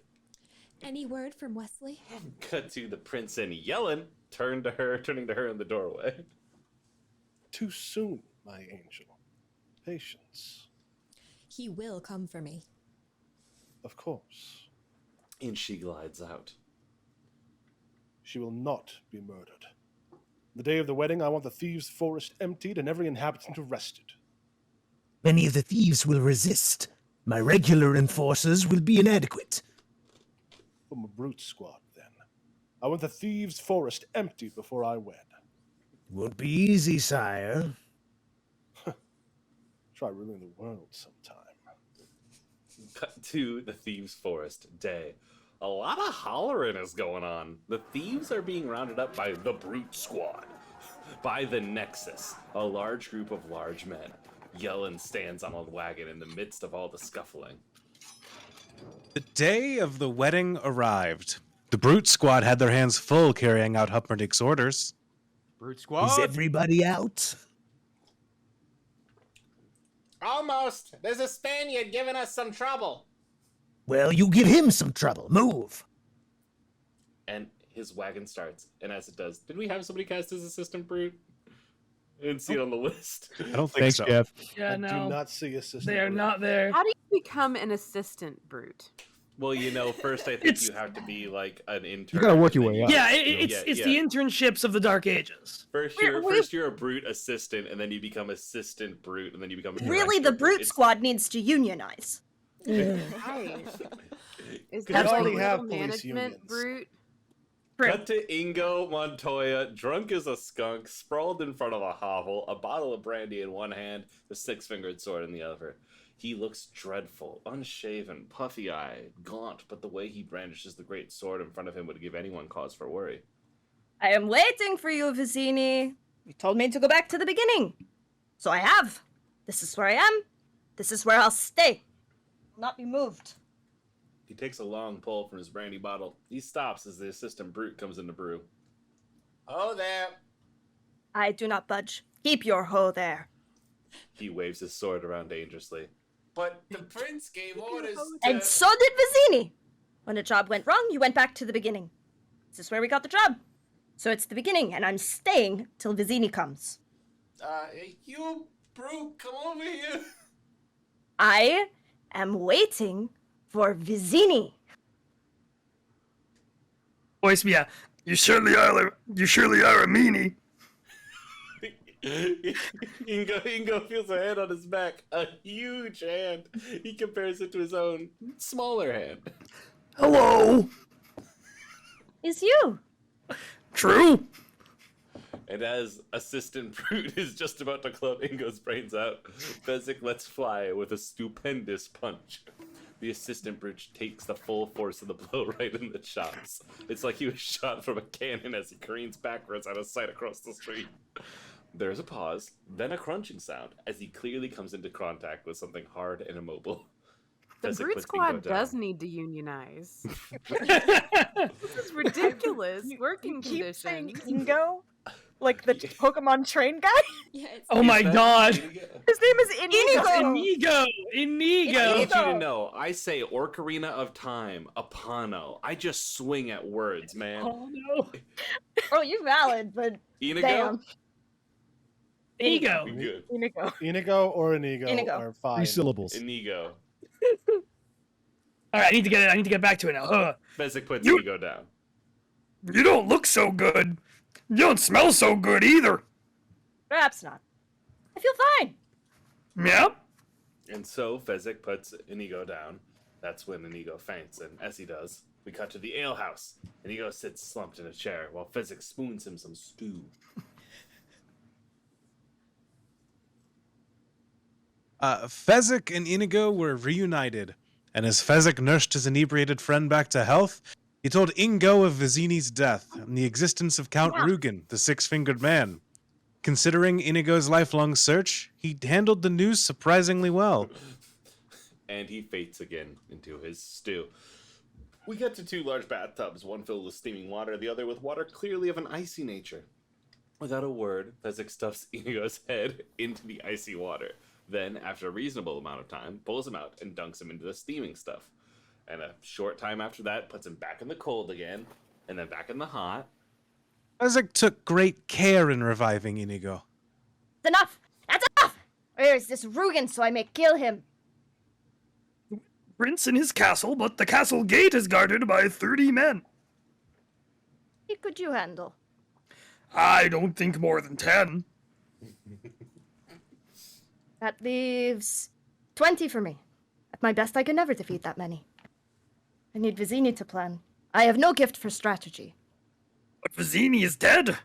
Any word from Wesley? Cut to the prince and Yellen, turning to her in the doorway. Too soon, my angel. Patience. He will come for me. Of course. And she glides out. She will not be murdered. The day of the wedding, I want the Thieves' Forest emptied and every inhabitant arrested. Many of the thieves will resist. My regular enforcers will be inadequate. From a brute squad, then. I want the Thieves' Forest emptied before I wed. Won't be easy, sire. Try ruling the world sometime. Cut to the Thieves' Forest day. A lot of hollering is going on. The thieves are being rounded up by the Brute Squad. By the Nexus, a large group of large men. Yellen stands on a wagon in the midst of all the scuffling. The day of the wedding arrived. The Brute Squad had their hands full carrying out Humperdinck's orders. Brute Squad? Is everybody out? Almost! There's a Spaniard giving us some trouble! Well, you give him some trouble. Move. And his wagon starts, and as it does, did we have somebody cast as Assistant Brute? I didn't see it on the list. I don't think Thanks, so. Jeff. Yeah, I no. do not see assistant. They are Brute. not there. How do you become an assistant brute? Well, first I think It's- you have to be like an intern. You gotta work your and way then up. Yeah, it's the internships of the Dark Ages. First you're a brute assistant, and then you become assistant brute, and then you become a Really, director the Brute It's- Squad needs to unionize. Right. Is We that already like have middle police management unions. brute? Cut to Ingo Montoya, drunk as a skunk, sprawled in front of a hovel, a bottle of brandy in one hand, the six-fingered sword in the other. He looks dreadful, unshaven, puffy-eyed, gaunt, but the way he brandishes the great sword in front of him would give anyone cause for worry. I am waiting for you, Vicini. You told me to go back to the beginning. So I have. This is where I am. This is where I'll stay. Will not be moved. He takes a long pull from his brandy bottle. He stops as the assistant brute comes in to brew. Oh, there! I do not budge. Keep your hoe there. He waves his sword around dangerously. But the prince gave orders to... And so did Vizzini. When a job went wrong, you went back to the beginning. This is where we got the job. So it's the beginning, and I'm staying till Vizzini comes. You, brute, come over here. I am waiting for Vizzini. Voice me, you surely are a meanie. Ingo feels a hand on his back. A huge hand. He compares it to his own smaller hand. Hello. It's you. True. And as Assistant Brute is just about to club Ingo's brains out, Fezzik lets fly with a stupendous punch. The Assistant Brute takes the full force of the blow right in the chops. It's like he was shot from a cannon as he careens backwards out of sight across the street. There's a pause, then a crunching sound, as he clearly comes into contact with something hard and immobile. The Fezzik Brute puts Squad Ingo down. does need to unionize. This is ridiculous. Working Keep saying conditions. Ingo, like the Pokemon train guy. Yeah, it's Oh my god. His name is Inigo. Inigo. I need you to know, I say Ocarina of Time, Apano. I just swing at words, man. Oh no. Oh, you're valid, but Inigo? damn. Inigo. Good. Inigo. Inigo or Inigo Inigo. are fine. 3 syllables. Inigo. All right, I need to get back to it now. Fezzik puts You- Inigo down. You don't look so good. You don't smell so good either. Perhaps not. I feel fine. Yeah. And so Fezzik puts Inigo down. That's when Inigo faints, and as he does, we cut to the alehouse. Inigo sits slumped in a chair while Fezzik spoons him some stew. Fezzik and Inigo were reunited, and as Fezzik nursed his inebriated friend back to health, he told Ingo of Vizzini's death and the existence of Count Rugen, the six-fingered man. Considering Inigo's lifelong search, he handled the news surprisingly well. And he faints again into his stew. We get to 2 large bathtubs, one filled with steaming water, the other with water clearly of an icy nature. Without a word, Fezzik stuffs Inigo's head into the icy water. Then, after a reasonable amount of time, pulls him out and dunks him into the steaming stuff. And a short time after that, puts him back in the cold again, and then back in the hot. Fezzik took great care in reviving Inigo. It's enough. That's enough. Where is this Rugen so I may kill him? Prince in his castle, but the castle gate is guarded by 30 men. What could you handle? I don't think more than 10. That leaves 20 for me. At my best, I can never defeat that many. I need Vizzini to plan. I have no gift for strategy. But Vizzini is dead.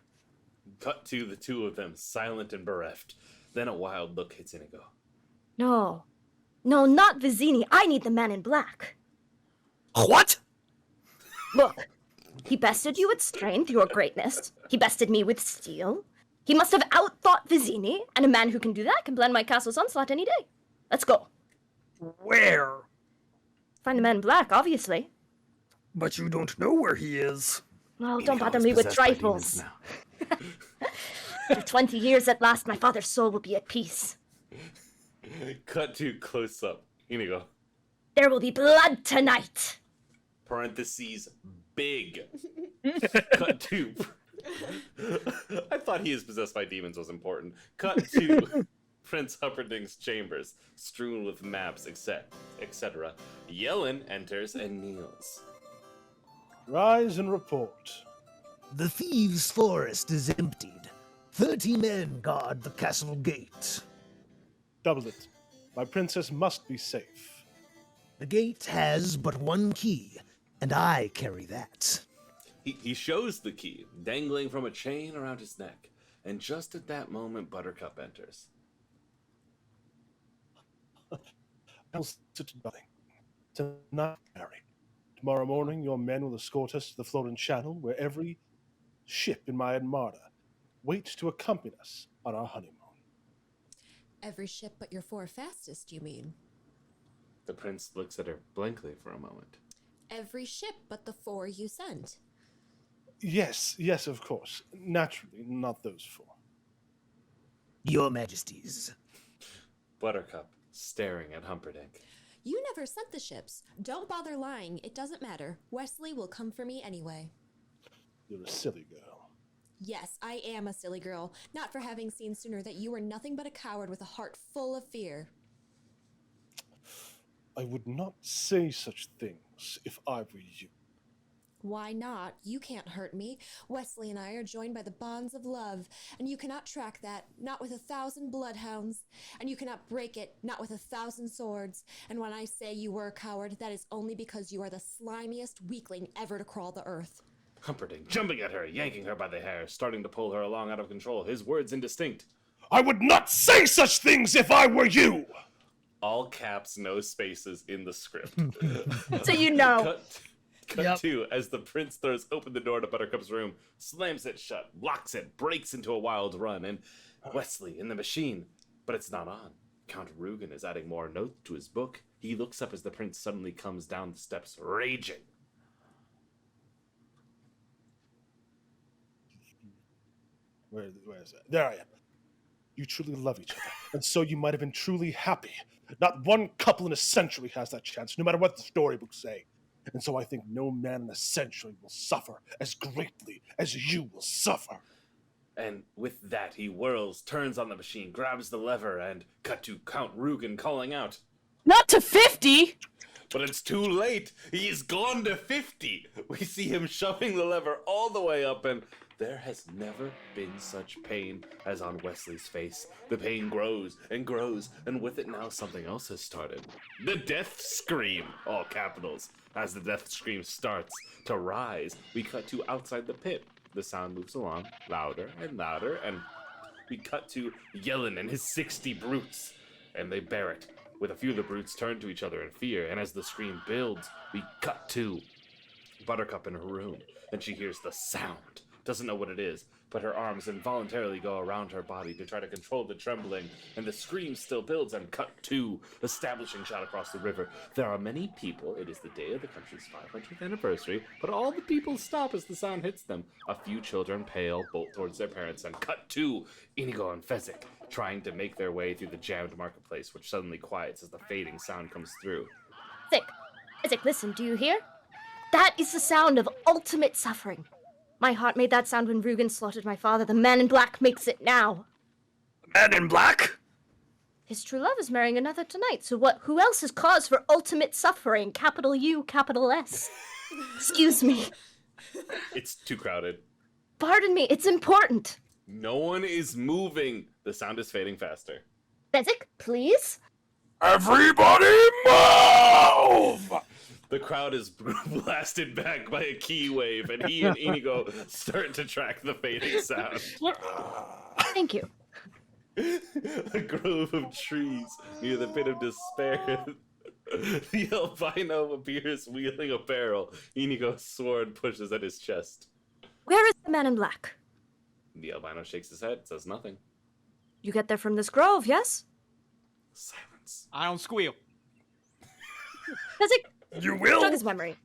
Cut to the 2 of them, silent and bereft. Then a wild look hits Inigo. No. No, not Vizzini. I need the man in black. What? Look, he bested you with strength, your greatness. He bested me with steel. He must have outthought Vizzini, and a man who can do that can plan my castle's onslaught any day. Let's go. Where? Find the man in black, obviously. But you don't know where he is. Oh, don't bother me with trifles. For 20 years at last, my father's soul will be at peace. Cut to close up. Inigo. There will be blood tonight. Parentheses, big. Cut to. I thought he is possessed by demons was important. Cut to Prince Humperdinck's chambers, strewn with maps, etc. Yellen enters and kneels. Rise and report. The thieves' forest is emptied. 30 men guard the castle gate. Double it. My princess must be safe. The gate has but one key, and I carry that. He shows the key, dangling from a chain around his neck, and just at that moment, Buttercup enters. I'll sit to nothing. Tonight, Harry. Tomorrow morning, your men will escort us to the Florent Channel, where every ship in my armada waits to accompany us on our honeymoon. Every ship but your 4 fastest, you mean? The prince looks at her blankly for a moment. Every ship but the 4 you sent. Yes, of course. Naturally, not those 4. Your Majesties. Buttercup, staring at Humperdinck. You never sent the ships. Don't bother lying. It doesn't matter. Wesley will come for me anyway. You're a silly girl. Yes, I am a silly girl. Not for having seen sooner that you were nothing but a coward with a heart full of fear. I would not say such things if I were you. Why not? You can't hurt me. Wesley and I are joined by the bonds of love, and you cannot track that, not with 1,000 bloodhounds. And you cannot break it, not with 1,000 swords. And when I say you were a coward, that is only because you are the slimiest weakling ever to crawl the earth. Humperdinck, jumping at her, yanking her by the hair, starting to pull her along out of control, his words indistinct. I would not say such things if I were you! All caps, no spaces in the script. So you know. Cut to as the prince throws open the door to Buttercup's room, slams it shut, locks it, breaks into a wild run, and Wesley in the machine. But it's not on. Count Rugen is adding more notes to his book. He looks up as the prince suddenly comes down the steps, raging. Where is that? There I am. You truly love each other, and so you might have been truly happy. Not one couple in a century has that chance, no matter what the storybooks say. And so I think no man in a century will suffer as greatly as you will suffer. And with that, he whirls, turns on the machine, grabs the lever, and cut to Count Rugen calling out. Not to 50! But it's too late. He's gone to 50. We see him shoving the lever all the way up, and there has never been such pain as on Wesley's face. The pain grows, and with it now something else has started. The death scream, all capitals. As the death scream starts to rise, we cut to outside the pit. The sound moves along, louder and louder, and we cut to Yellen and his 60 brutes. And they bear it. With a few of the brutes turn to each other in fear, and as the scream builds, we cut to Buttercup in her room, and she hears the sound. Doesn't know what it is, but her arms involuntarily go around her body to try to control the trembling, and the scream still builds, and cut to establishing shot across the river. There are many people. It is the day of the country's 500th anniversary, but all the people stop as the sound hits them. A few children pale, bolt towards their parents, and cut to Inigo and Fezzik trying to make their way through the jammed marketplace, which suddenly quiets as the fading sound comes through. Fezzik, listen, do you hear? That is the sound of ultimate suffering. My heart made that sound when Rugen slaughtered my father. The man in black makes it now. Man in black? His true love is marrying another tonight, so what? Who else is cause for ultimate suffering? Capital U, capital S. Excuse me. It's too crowded. Pardon me, it's important. No one is moving. The sound is fading faster. Fezzik, please? Everybody move! The crowd is blasted back by a key wave, and he and Inigo start to track the fading sound. Thank you. A grove of trees near the pit of despair. The albino appears wheeling a barrel. Inigo's sword pushes at his chest. Where is the man in black? The albino shakes his head, says nothing. You get there from this grove, yes? Silence. I don't squeal. Fezzik, You will? jog his memory.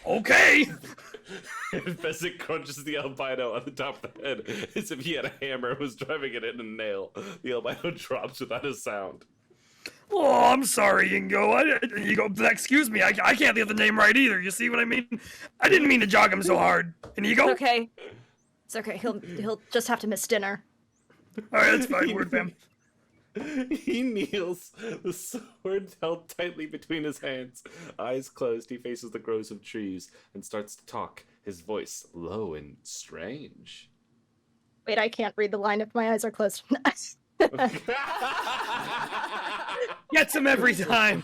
Okay! Fezzik crunches the albino on the top of the head as if he had a hammer and was driving it in a nail. The albino drops without a sound. Oh, I'm sorry, Inigo. Excuse me, I can't get the name right either. You see what I mean? I didn't mean to jog him so hard. Inigo? It's okay. It's okay. He'll just have to miss dinner. All right, that's fine. Word, fam. He kneels, the sword held tightly between his hands. Eyes closed, he faces the groves of trees and starts to talk, his voice low and strange. Wait, I can't read the line if my eyes are closed. Gets him every time.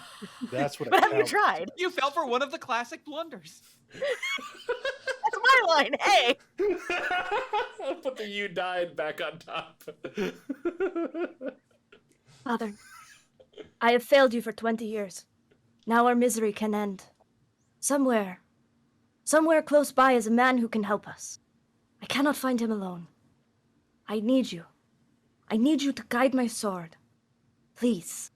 That's what. But have you tried? You fell for one of the classic blunders. That's my line. Hey. Put the "you died" back on top. Father, I have failed you for 20 years. Now our misery can end. Somewhere close by is a man who can help us. I cannot find him alone. I need you. I need you to guide my sword. Please.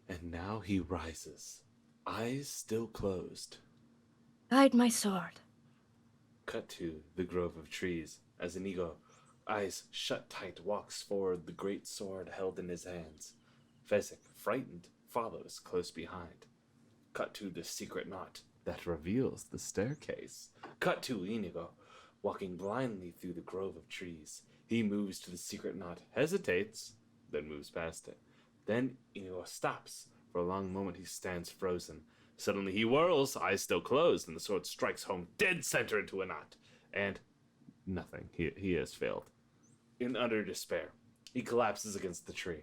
And now he rises, eyes still closed, Guide my sword. Cut to the grove of trees as Inigo, eyes shut tight, walks forward, the great sword held in his hands. Fezzik, frightened, follows close behind. Cut to the secret knot that reveals the staircase. Cut to Inigo, walking blindly through the grove of trees. He moves to the secret knot, hesitates, then moves past it. Then Inigo stops. For a long moment he stands frozen. Suddenly he whirls, eyes still closed, and the sword strikes home dead center into a knot. And nothing. He has failed. In utter despair, he collapses against the tree,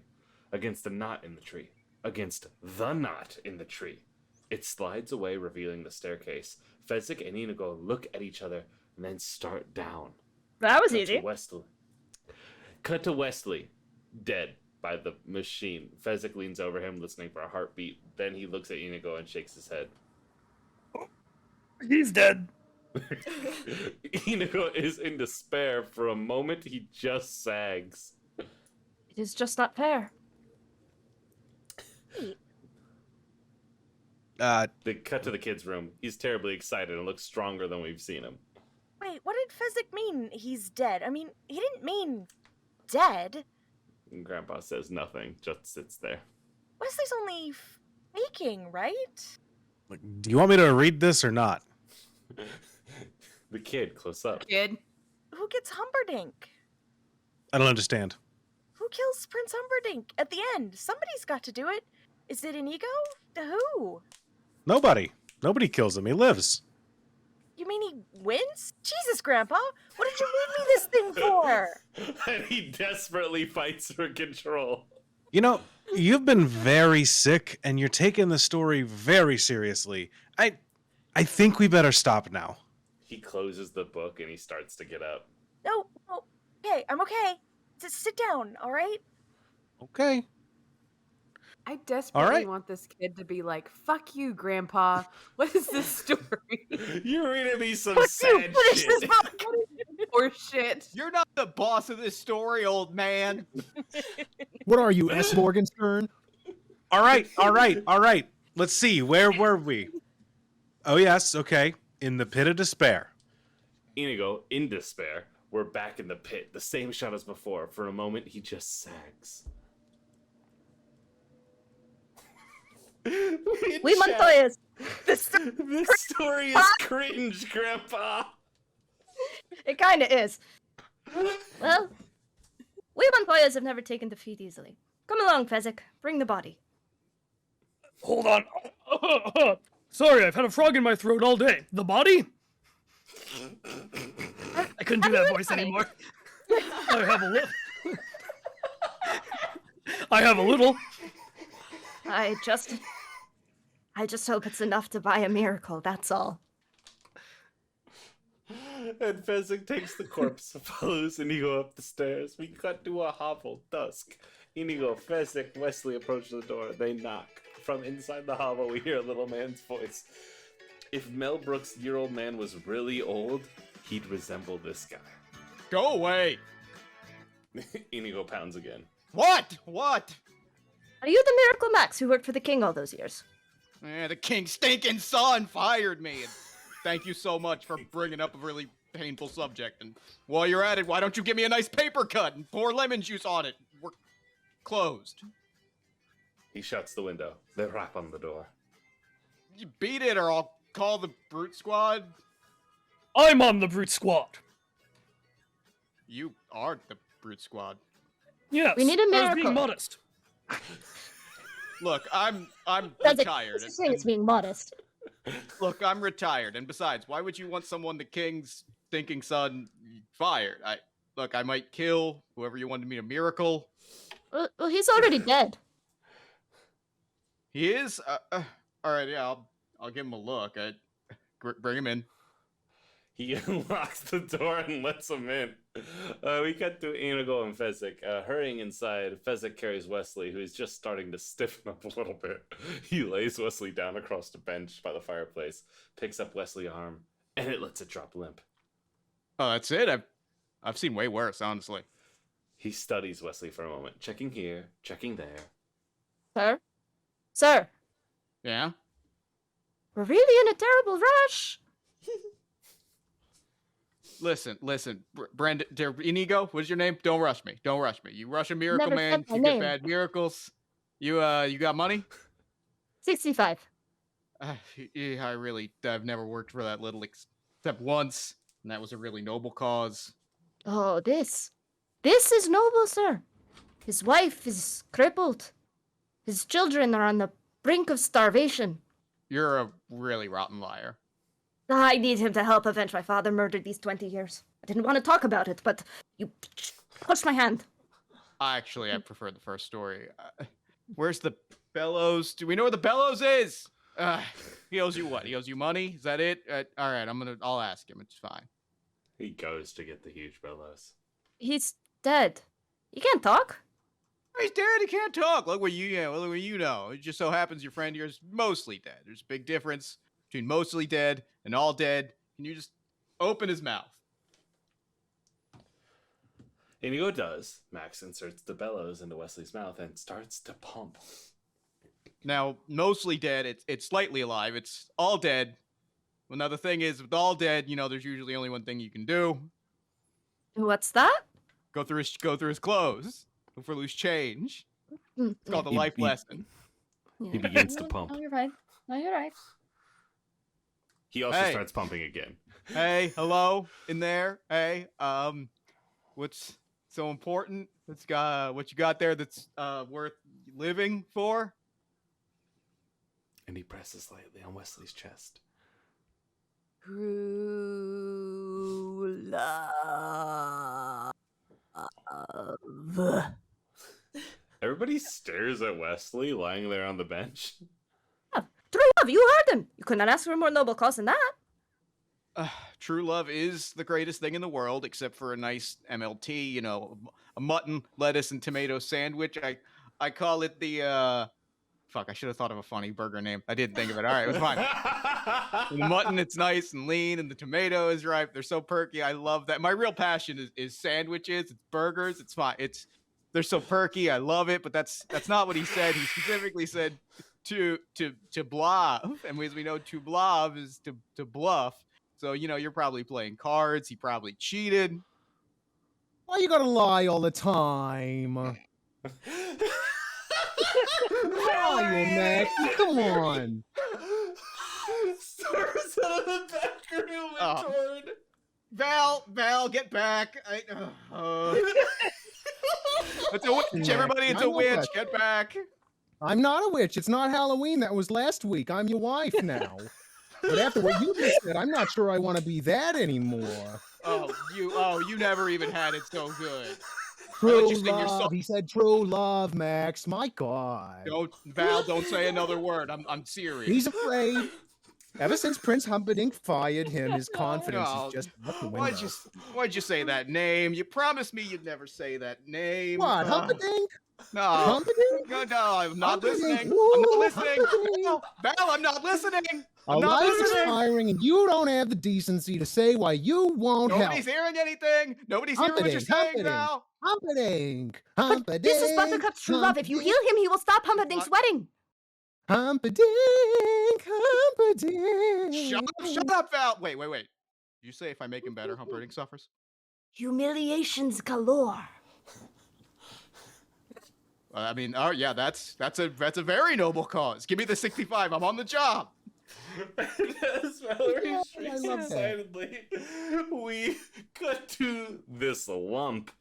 against the knot in the tree, against the knot in the tree. It slides away, revealing the staircase. Fezzik and Inigo look at each other and then start down. That was easy. Cut to Wesley, dead by the machine. Fezzik leans over him, listening for a heartbeat. Then he looks at Inigo and shakes his head. He's dead. Inigo is in despair. For a moment, he just sags. It is just not fair. They cut to the kid's room. He's terribly excited and looks stronger than we've seen him. Wait, what did Fezzik mean he's dead? I mean, he didn't mean dead. And Grandpa says nothing, just sits there. Wesley's only faking, right? Do you want me to read this or not? The kid, close up. Kid. Who gets Humperdinck? I don't understand. Who kills Prince Humperdinck at the end? Somebody's got to do it. Is it Inigo? Who? Nobody. Nobody kills him. He lives. You mean he wins? Jesus, Grandpa! What did you read me this thing for? And he desperately fights for control. You know, you've been very sick, and you're taking the story very seriously. I think we better stop now. He closes the book and he starts to get up. No, okay, I'm okay. Just sit down, all right? Okay. I desperately want this kid to be like, "Fuck you, Grandpa. What is this story?" You're reading me some sad shit. Or shit. You're not the boss of this story, old man. What are you, S. Morgenstern? All right. Let's see. Where were we? Oh, yes. Okay. In the pit of despair. Inigo, in despair. We're back in the pit. The same shot as before. For a moment, he just sags. We Montoyas. This story is cringe, Grandpa. It kinda is. Well, we Montoyas have never taken defeat easily. Come along, Fezzik. Bring the body. Hold on. Sorry, I've had a frog in my throat all day. The body? I couldn't do that voice anymore. I have a little. I just hope it's enough to buy a miracle, that's all. And Fezzik takes the corpse and follows Inigo up the stairs. We cut to a hovel, dusk. Inigo, Fezzik, Wesley approach the door. They knock. From inside the hovel, we hear a little man's voice. If Mel Brooks' year-old man was really old, he'd resemble this guy. Go away. Inigo pounds again. What? Are you the Miracle Max who worked for the king all those years? The king's stinking son fired me. And thank you so much for bringing up a really painful subject. And while you're at it, why don't you give me a nice paper cut and pour lemon juice on it? We're closed. He shuts the window. They rap on the door. You beat it or I'll call the brute squad. I'm on the brute squad. You are the brute squad. Yes. We need a I was miracle. being modest. Look, I'm That's retired. it's being modest. Look, I'm retired, and besides, why would you want someone the king's thinking son fired? I might kill whoever you wanted me to miracle. Well, he's already dead. He is. All right, yeah, I'll give him a look. Bring him in. He unlocks the door and lets him in. We cut to Inigo and Fezzik. Hurrying inside, Fezzik carries Wesley, who is just starting to stiffen up a little bit. He lays Wesley down across the bench by the fireplace, picks up Wesley's arm, and it lets it drop limp. Oh, that's it? I've seen way worse, honestly. He studies Wesley for a moment, checking here, checking there. Sir? Yeah? We're really in a terrible rush. Listen, Brandon, Inigo, what's your name? Don't rush me. You rush a miracle Never man, said my you name. get bad miracles. You got money? 65. I've never worked for that little except once, and that was a really noble cause. Oh, this is noble, sir. His wife is crippled. His children are on the brink of starvation. You're a really rotten liar. I need him to help avenge my father murdered these 20 years. I didn't want to talk about it, but you pushed my hand. Actually, I prefer the first story. Where's the bellows? Do we know where the bellows is? He owes you what? He owes you money? Is that it? All right, I'll ask him. It's fine. He goes to get the huge bellows. He's dead. He can't talk. He's dead. He can't talk. Look what you know. It just so happens your friend here is mostly dead. There's a big difference between mostly dead and all dead. Can you just open his mouth? Inigo does. Max inserts the bellows into Wesley's mouth and starts to pump. Now, mostly dead, it's slightly alive. It's all dead. Well, now the thing is, with all dead, there's usually only one thing you can do. What's that? Go through his clothes. Look for loose change. It's called the life lesson. Yeah. He begins to pump. No, you're right. He also starts pumping again. Hey, hello in there. Hey, what's so important? What you got there that's worth living for? And he presses lightly on Wesley's chest. True love. Everybody stares at Wesley lying there on the bench. True love, you heard him. You could not ask for a more noble cause than that. True love is the greatest thing in the world, except for a nice MLT, a mutton, lettuce, and tomato sandwich. I call it the, fuck, I should have thought of a funny burger name. I didn't think of it. All right, it was fine. The mutton, it's nice and lean, and the tomato is ripe. They're so perky. I love that. My real passion is sandwiches. It's burgers. It's fine. They're so perky. I love it, but that's not what he said. He specifically said to bluff, and as we know, to bluff is to bluff. So, you're probably playing cards. He probably cheated. Why you gotta lie all the time? Why, Max? Come on. Stars out of the back room and toward. Val, get back. It's a witch, everybody. It's a witch. Get back. I'm not a witch. It's not Halloween. That was last week. I'm your wife now. But after what you just said, I'm not sure I want to be that anymore. You never even had it so good. True love. He said true love, Max. My God. Val, don't say another word. I'm serious. He's afraid. Ever since Prince Humperdinck fired him, his confidence is just out the window. Why'd you say that name? You promised me you'd never say that name. What, Humperdinck? No. Humperdinck? No, I'm not listening. Ooh, I'm not listening. Humperdinck. Val, I'm not listening. A life is firing, and you don't have the decency to say why you won't help. Nobody's hearing anything. Nobody's hearing what you're saying now. Humperdinck. But this is Buttercup's true love. If you heal him, he will stop Humperdinck's wedding. Humperdinck. Shut up, Val. Wait. You say if I make him better, Humperdinck suffers? Humiliations galore. I mean, yeah, that's a very noble cause. Give me the 65. I'm on the job. As Valerie shrieks excitedly, we cut to this lump.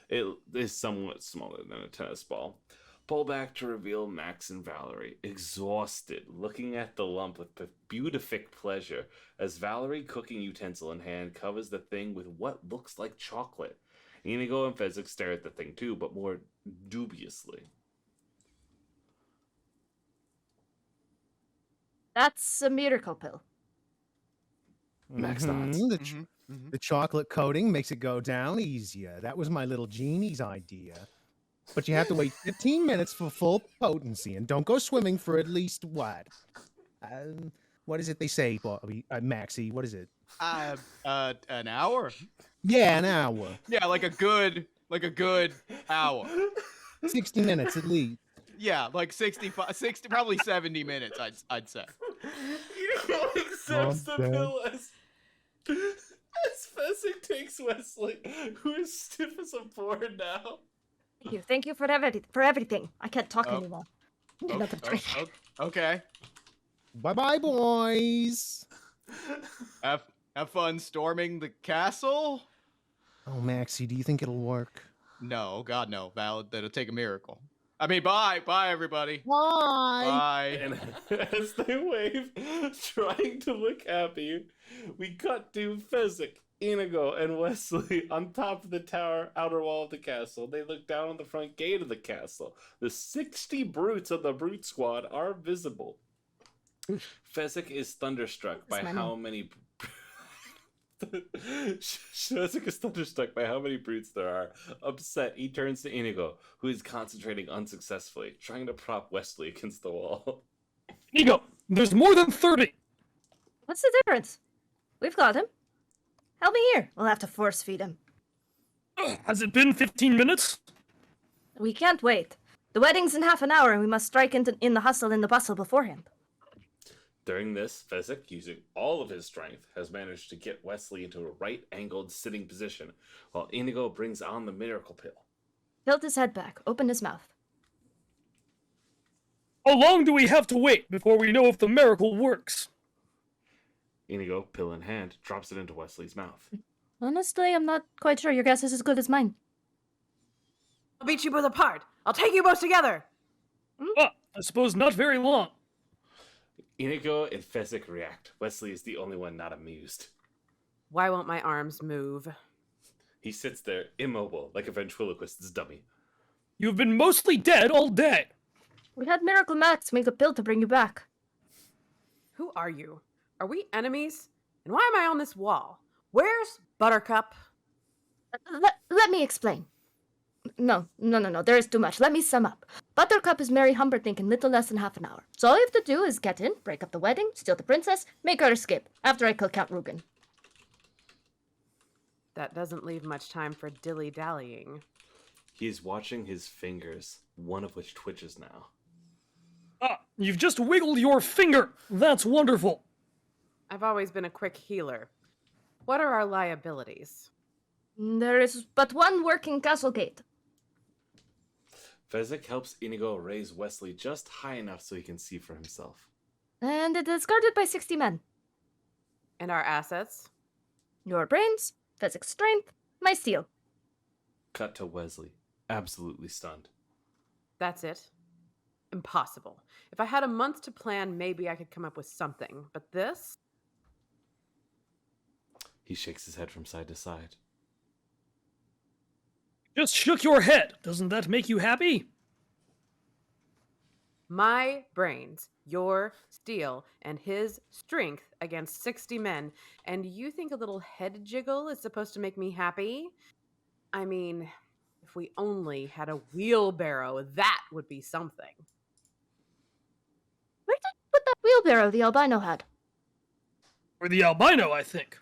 It is somewhat smaller than a tennis ball. Pull back to reveal Max and Valerie, exhausted, looking at the lump with beatific pleasure as Valerie, cooking utensil in hand, covers the thing with what looks like chocolate. Inigo and Fezzik stare at the thing too, but more dubiously. That's a miracle pill. Max nods. The chocolate coating makes it go down easier. That was my little genie's idea. But you have to wait 15 minutes for full potency, and don't go swimming for at least what? What is it they say, Maxie? What is it? An hour? Yeah, an hour. Yeah, like a good hour. 60 minutes at least. Yeah, like 60, probably 70 minutes, I'd say. You know, accepts the pill as shakes Wesley, who is stiff as a board now. Thank you for everything. I can't talk anymore. Another drink. Okay. Bye-bye, boys. Have fun storming the castle? Oh, Maxie, do you think it'll work? No, God, no. That'll take a miracle. I mean, bye, everybody. Bye. Bye. And as they wave, trying to look happy, we cut to Fezzik, Inigo, and Wesley on top of the tower outer wall of the castle. They look down on the front gate of the castle. The 60 brutes of the brute squad are visible. Fezzik is thunderstruck by how many... Fezzik is thunderstruck by how many brutes there are. Upset, he turns to Inigo, who is concentrating unsuccessfully, trying to prop Wesley against the wall. Inigo, there's more than 30. What's the difference? We've got him. Help me here. We'll have to force feed him. Has it been 15 minutes? We can't wait. The wedding's in half an hour, and we must strike in the hustle and the bustle beforehand. During this, Fezzik, using all of his strength, has managed to get Wesley into a right-angled sitting position, while Inigo brings on the miracle pill. Tilt his head back. Open his mouth. How long do we have to wait before we know if the miracle works? Inigo, pill in hand, drops it into Wesley's mouth. Honestly, I'm not quite sure. Your guess is as good as mine. I'll beat you both apart. I'll take you both together. I suppose not very long. Inigo and Fezzik react. Wesley is the only one not amused. Why won't my arms move? He sits there, immobile, like a ventriloquist's dummy. You've been mostly dead all day. We had Miracle Max make a pill to bring you back. Who are you? Are we enemies? And why am I on this wall? Where's Buttercup? Let me explain. No. There is too much. Let me sum up. Buttercup is Mary Humperdinck in little less than half an hour. So all you have to do is get in, break up the wedding, steal the princess, make her escape, after I kill Count Rugen. That doesn't leave much time for dilly-dallying. He is watching his fingers, one of which twitches now. You've just wiggled your finger. That's wonderful. I've always been a quick healer. What are our liabilities? There is but one working castle gate. Fezzik helps Inigo raise Wesley just high enough so he can see for himself. And it is guarded by 60 men. And our assets? Your brains, Fezzik's strength, my steel. Cut to Wesley, absolutely stunned. That's it? Impossible. If I had a month to plan, maybe I could come up with something. But this? He shakes his head from side to side. Just shook your head. Doesn't that make you happy? My brains, your steel, and his strength against 60 men, and you think a little head jiggle is supposed to make me happy? I mean, if we only had a wheelbarrow, that would be something. Where did you put that wheelbarrow the albino had? Or the albino, I think.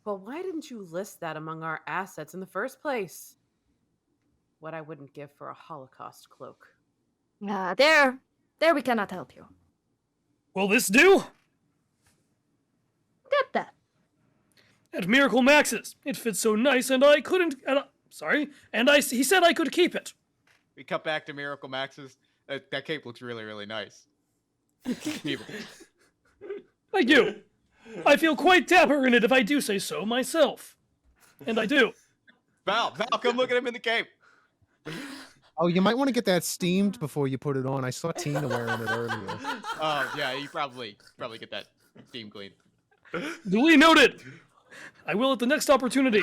Well, why didn't you list that among our assets in the first place? What I wouldn't give for a Holocaust cloak. There we cannot help you. Will this do? Get that. At Miracle Max's. It fits so nice, and I couldn't... he said I could keep it. We cut back to Miracle Max's. That cape looks really, really nice. Thank you. I feel quite dapper in it if I do say so myself. And I do. Val, come look at him in the cape. Oh, you might want to get that steamed before you put it on. I saw Tina wearing it earlier. Oh, yeah, you probably get that steam clean. Duly noted. I will at the next opportunity.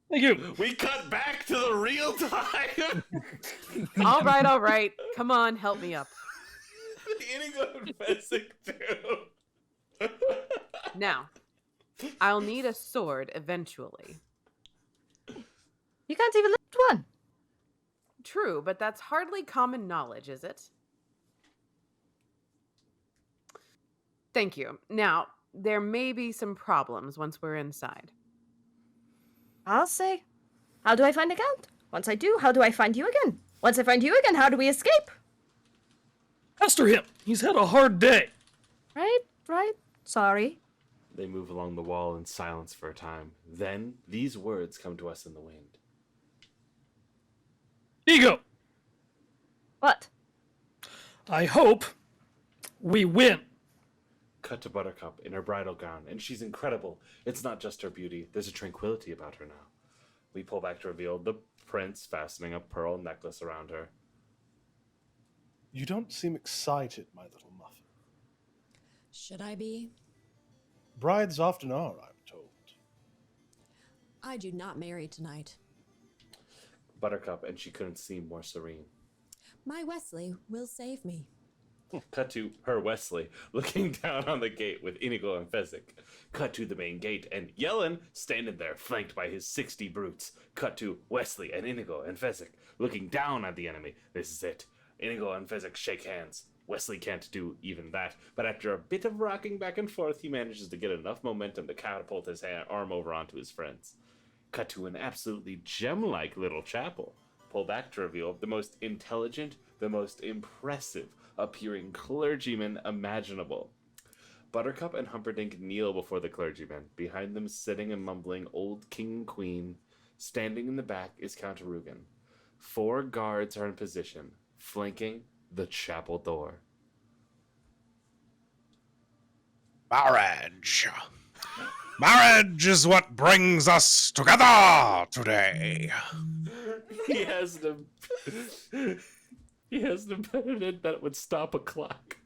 Thank you. We cut back to the real time. All right. Come on, help me up. Inigo and Fezzik too. Now, I'll need a sword eventually. You can't even lift one. True, but that's hardly common knowledge, is it? Thank you. Now, there may be some problems once we're inside. I'll say. How do I find the Count? Once I do, how do I find you again? Once I find you again, how do we escape? Pester him. He's had a hard day. Right. Sorry. They move along the wall in silence for a time. Then these words come to us in the wind. Ego! What? I hope we win. Cut to Buttercup in her bridal gown, and she's incredible. It's not just her beauty. There's a tranquility about her now. We pull back to reveal the prince fastening a pearl necklace around her. You don't seem excited, my little muffin. Should I be? Brides often are, I'm told. I do not marry tonight. Buttercup, and she couldn't seem more serene. My Wesley will save me. Cut to her Wesley, looking down on the gate with Inigo and Fezzik. Cut to the main gate, and Yellen standing there, flanked by his 60 brutes. Cut to Wesley and Inigo and Fezzik, looking down at the enemy. This is it. Inigo and Fezzik shake hands. Wesley can't do even that, but after a bit of rocking back and forth, he manages to get enough momentum to catapult his arm over onto his friends. Cut to an absolutely gem-like little chapel. Pull back to reveal the most intelligent, the most impressive appearing clergyman imaginable. Buttercup and Humperdinck kneel before the clergyman, behind them sitting and mumbling Old King and Queen. Standing in the back is Count Rugen. 4 guards are in position, flanking the chapel door. Marriage. Marriage is what brings us together today. He has an impediment that would stop a clock.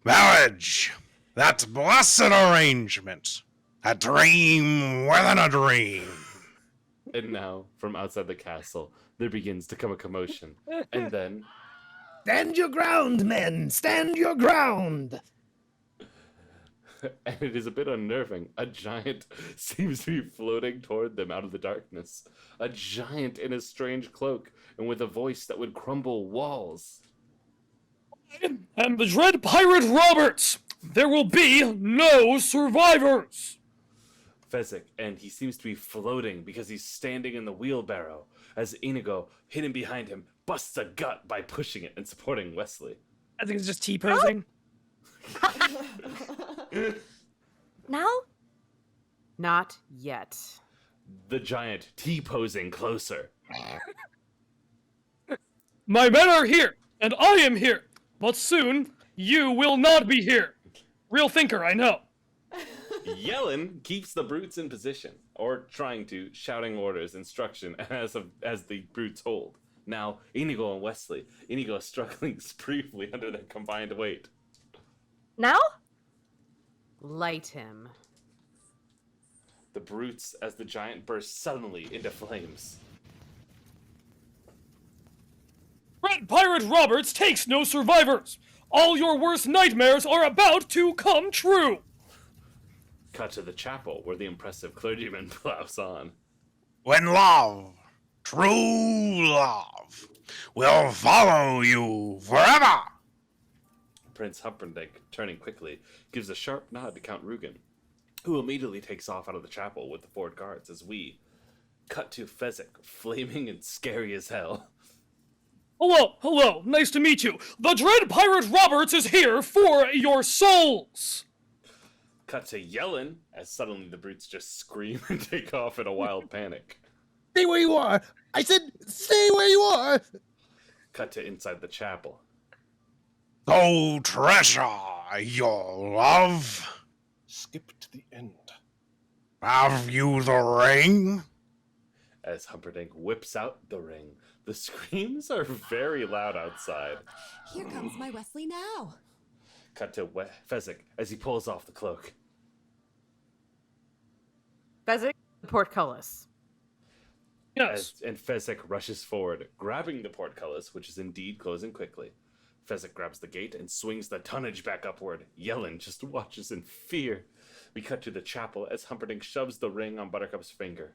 Marriage. That blessed arrangement. A dream within a dream. And now, from outside the castle, there begins to come a commotion. And then... Stand your ground, men! Stand your ground! And it is a bit unnerving. A giant seems to be floating toward them out of the darkness. A giant in a strange cloak, and with a voice that would crumble walls. And the Dread Pirate Roberts! There will be no survivors! Fezzik, and he seems to be floating because he's standing in the wheelbarrow, as Inigo, hidden behind him, busts a gut by pushing it and supporting Wesley. I think it's just T-posing. Now? Not yet. The giant T-posing closer. My men are here, and I am here, but soon you will not be here. Real thinker, I know. Yellen keeps the brutes in position, or trying to, shouting orders, instruction, as the brutes hold. Now, Inigo and Wesley. Inigo struggling briefly under their combined weight. Now? Light him. The brutes as the giant bursts suddenly into flames. Red Pirate Roberts takes no survivors. All your worst nightmares are about to come true. Cut to the chapel where the impressive clergyman plows on. When love, true love, will follow you forever. Prince Humperdinck, turning quickly, gives a sharp nod to Count Rugen, who immediately takes off out of the chapel with the 4 guards as we cut to Fezzik, flaming and scary as hell. Hello, nice to meet you. The Dread Pirate Roberts is here for your souls. Cut to Yellen, as suddenly the brutes just scream and take off in a wild panic. Stay where you are! I said, stay where you are! Cut to inside the chapel. Go treasure your love. Skip to the end. Have you the ring? As Humperdinck whips out the ring, the screams are very loud outside. Here comes my Wesley now. Cut to Fezzik as he pulls off the cloak. Fezzik, portcullis. Yes. And Fezzik rushes forward, grabbing the portcullis, which is indeed closing quickly. Fezzik grabs the gate and swings the tonnage back upward. Yellen just watches in fear. We cut to the chapel as Humperdinck shoves the ring on Buttercup's finger.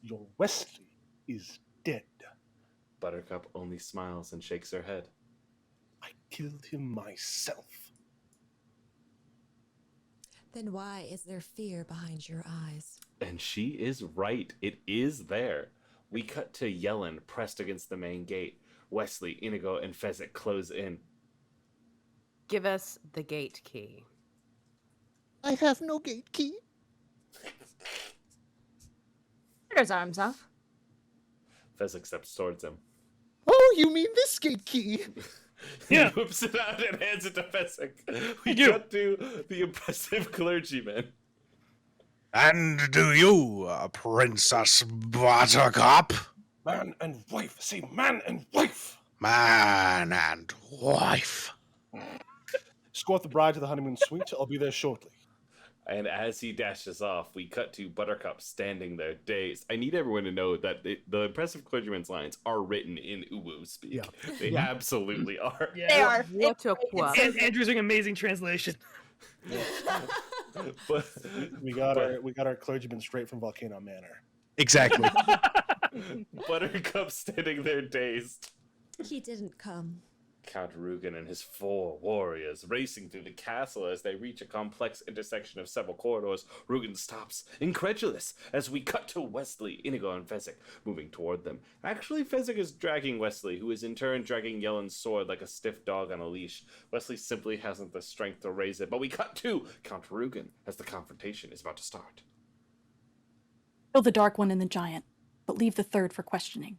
Your Wesley is dead. Buttercup only smiles and shakes her head. I killed him myself. Then why is there fear behind your eyes? And she is right. It is there. We cut to Yellen pressed against the main gate. Wesley, Inigo, and Fezzik close in. Give us the gate key. I have no gate key. There's arms off. Fezzik steps towards him. Oh, you mean this gate key? Yeah. He whips it out and hands it to Fezzik. We cut to the impressive clergyman. And do you, Princess Buttercup? Man and wife. Say man and wife. Man and wife. Escort the bride to the honeymoon suite. I'll be there shortly. And as he dashes off, we cut to Buttercup standing there dazed. I need everyone to know that the impressive clergyman's lines are written in Uwu speak. Yeah. They absolutely are. Yeah. They are. What a quap. And Andrew's doing amazing translation. But We got our clergyman straight from Volcano Manor. Exactly. Buttercup standing there dazed. He didn't come. Count Rugen and his 4 warriors racing through the castle as they reach a complex intersection of several corridors. Rugen stops, incredulous, as we cut to Wesley, Inigo, and Fezzik moving toward them. Actually, Fezzik is dragging Wesley, who is in turn dragging Yellen's sword like a stiff dog on a leash. Wesley simply hasn't the strength to raise it, but we cut to Count Rugen as the confrontation is about to start. Kill the Dark One and the Giant, but leave the third for questioning.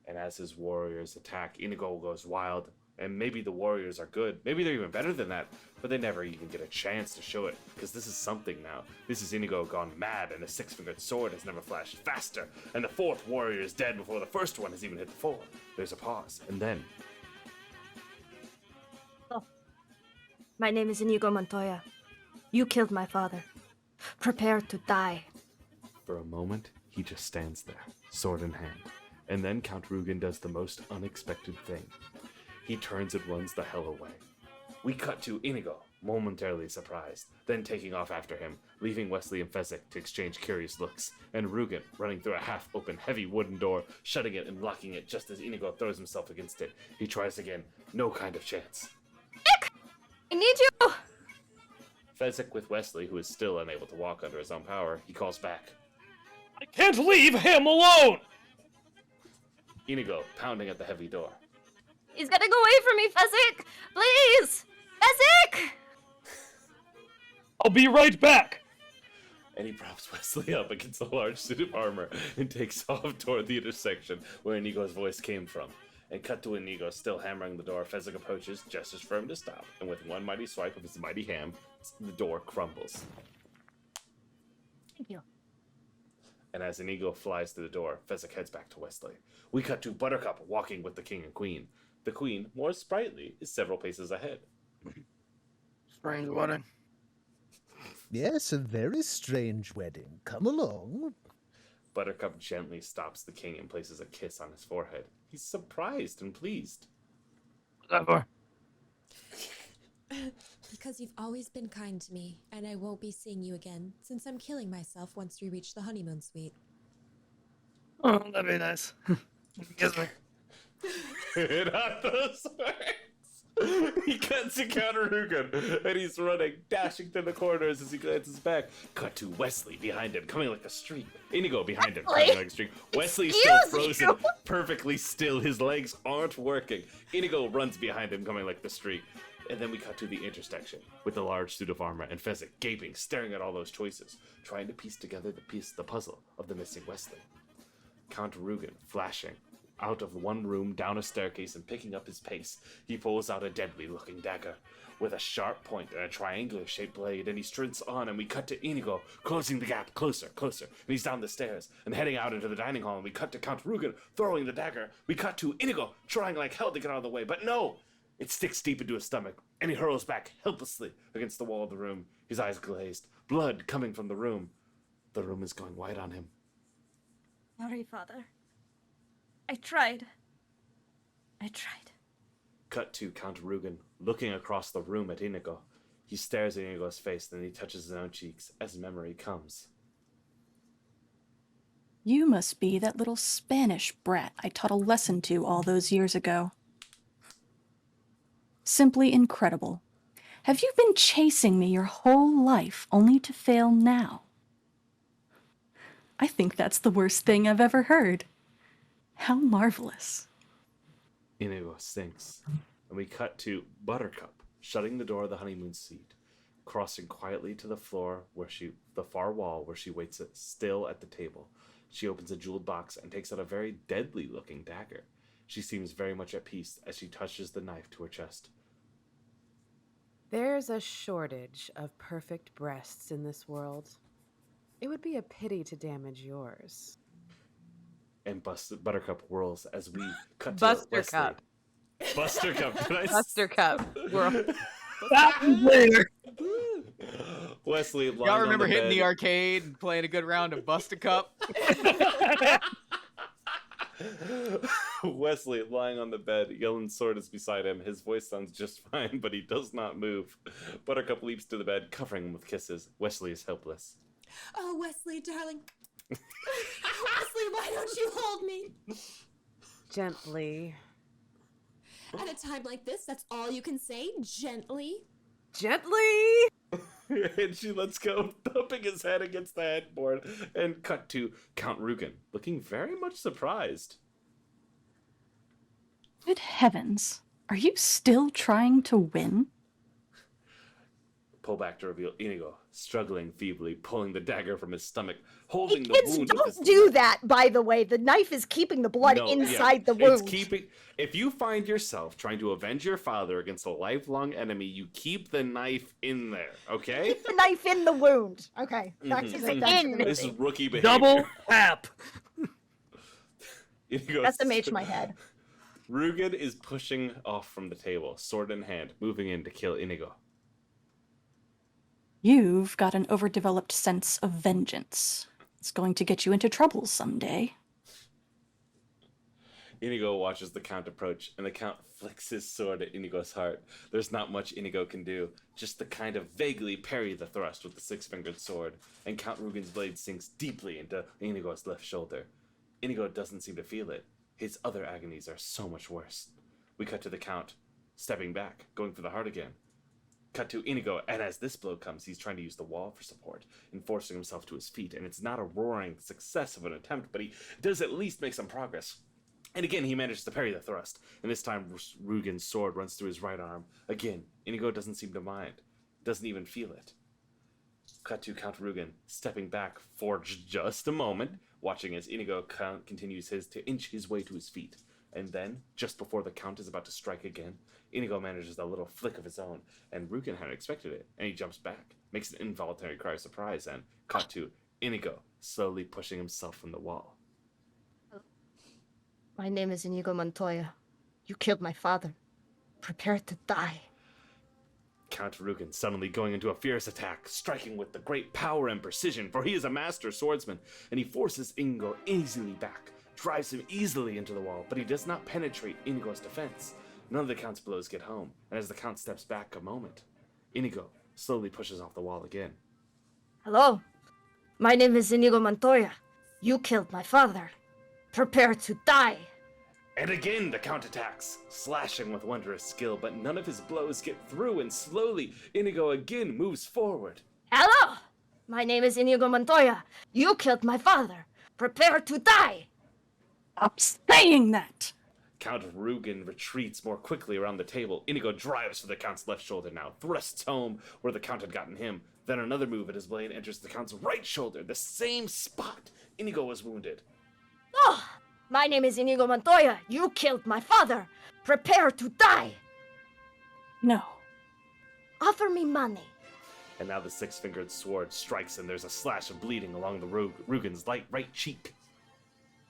And as his warriors attack, Inigo goes wild. And maybe the warriors are good. Maybe they're even better than that. But they never even get a chance to show it. Because this is something now. This is Inigo gone mad, and the 6-fingered sword has never flashed faster. And the 4th warrior is dead before the first one has even hit the floor. There's a pause. And then... Oh. My name is Inigo Montoya. You killed my father. Prepare to die. For a moment, he just stands there, sword in hand. And then Count Rugen does the most unexpected thing. He turns and runs the hell away. We cut to Inigo, momentarily surprised, then taking off after him, leaving Wesley and Fezzik to exchange curious looks, and Rugen running through a half-open, heavy wooden door, shutting it and locking it just as Inigo throws himself against it. He tries again. No kind of chance. Nick! I need you! Fezzik with Wesley, who is still unable to walk under his own power, he calls back. I can't leave him alone! Inigo, pounding at the heavy door. He's gonna go away from me, Fezzik! Please! Fezzik! I'll be right back! And he props Wesley up against a large suit of armor and takes off toward the intersection where Inigo's voice came from. And cut to Inigo still hammering the door. Fezzik approaches, gestures for him to stop, and with one mighty swipe of his mighty hand, the door crumbles. Thank you. And as Inigo flies through the door, Fezzik heads back to Wesley. We cut to Buttercup walking with the king and queen. The queen, more sprightly, is several paces ahead. Strange wedding. Yes, a very strange wedding. Come along. Buttercup gently stops the king and places a kiss on his forehead. He's surprised and pleased. What's that for? Because you've always been kind to me, and I won't be seeing you again, since I'm killing myself once we reach the honeymoon suite. Oh, that'd be nice. Kiss me. Not those words. He cuts to counter Rugen, and he's running, dashing through the corridors as he glances back. Cut to Wesley behind him, coming like a streak. Inigo behind him, coming like a streak. Wesley's still frozen, perfectly still. His legs aren't working. Inigo runs behind him, coming like the streak. And then we cut to the intersection with the large suit of armor and Fezzik gaping, staring at all those choices, trying to piece together the puzzle of the missing Wesley. Count Rugen flashing out of one room, down a staircase, and picking up his pace. He pulls out a deadly-looking dagger with a sharp point and a triangular-shaped blade, and he sprints on, and we cut to Inigo, closing the gap closer, and he's down the stairs and heading out into the dining hall, and we cut to Count Rugen throwing the dagger. We cut to Inigo trying like hell to get out of the way, but no! It sticks deep into his stomach, and he hurls back helplessly against the wall of the room, his eyes glazed, blood coming from the room. The room is going white on him. Sorry, Father. I tried. Cut to Count Rugen, looking across the room at Inigo. He stares at Inigo's face, then he touches his own cheeks as memory comes. You must be that little Spanish brat I taught a lesson to all those years ago. Simply incredible. Have you been chasing me your whole life only to fail now? I think that's the worst thing I've ever heard. How marvelous. Inigo sinks, and we cut to Buttercup, shutting the door of the honeymoon suite, crossing quietly to the floor the far wall where she waits still at the table. She opens a jeweled box and takes out a very deadly-looking dagger. She seems very much at peace as she touches the knife to her chest. There's a shortage of perfect breasts in this world. It would be a pity to damage yours. And Buttercup whirls as we cut to Buster Wesley. Cup. Buster Cup. Buster Cup. Whirl. Wesley, lying Y'all remember on the hitting bed. the arcade and playing a good round of Bust a Cup? Wesley, lying on the bed, Yellen's sword is beside him. His voice sounds just fine, but he does not move. Buttercup leaps to the bed, covering him with kisses. Wesley is helpless. Oh, Wesley, darling. Wesley, why don't you hold me? Gently. At a time like this, that's all you can say? Gently? Gently! And she lets go, thumping his head against the headboard, and cut to Count Rugen, looking very much surprised. Good heavens. Are you still trying to win? Pull back to reveal Inigo, struggling feebly, pulling the dagger from his stomach, holding the Kids, wound with his don't do that, by the way. The knife is keeping the blood No, yeah, inside the wound. It's keeping. If you find yourself trying to avenge your father against a lifelong enemy, you keep the knife in there, okay? Keep the knife in the wound. Okay, back to the Mhm. This is rookie behavior. Double tap. Inigo That's the mage in my head. Rugen is pushing off from the table, sword in hand, moving in to kill Inigo. You've got an overdeveloped sense of vengeance. It's going to get you into trouble someday. Inigo watches the Count approach, and the Count flicks his sword at Inigo's heart. There's not much Inigo can do, just to kind of vaguely parry the thrust with the six-fingered sword, and Count Rugen's blade sinks deeply into Inigo's left shoulder. Inigo doesn't seem to feel it. His other agonies are so much worse. We cut to the Count, stepping back, going for the heart again. Cut to Inigo, and as this blow comes, he's trying to use the wall for support, and forcing himself to his feet, and it's not a roaring success of an attempt, but he does at least make some progress. And again, he manages to parry the thrust, and this time Rugen's sword runs through his right arm. Again, Inigo doesn't seem to mind, doesn't even feel it. Cut to Count Rugen, stepping back for just a moment, watching as Inigo continues to inch his way to his feet. And then, just before the Count is about to strike again, Inigo manages a little flick of his own, and Rugen hadn't expected it, and he jumps back, makes an involuntary cry of surprise, and cut to Inigo, slowly pushing himself from the wall. My name is Inigo Montoya. You killed my father. Prepare to die. Count Rugen suddenly going into a fierce attack, striking with the great power and precision, for he is a master swordsman, and he forces Inigo easily back, drives him easily into the wall, but he does not penetrate Inigo's defense. None of the Count's blows get home, and as the Count steps back a moment, Inigo slowly pushes off the wall again. Hello. My name is Inigo Montoya. You killed my father. Prepare to die. And again the Count attacks, slashing with wondrous skill, but none of his blows get through, and slowly Inigo again moves forward. Hello. My name is Inigo Montoya. You killed my father. Prepare to die. Stop saying that. Count Rugen retreats more quickly around the table. Inigo drives for the Count's left shoulder now, thrusts home where the Count had gotten him. Then another move at his blade enters the Count's right shoulder, the same spot Inigo was wounded. Oh, my name is Inigo Montoya. You killed my father. Prepare to die. No. Offer me money. And now the six-fingered sword strikes, and there's a slash of bleeding along the Rugen's right cheek.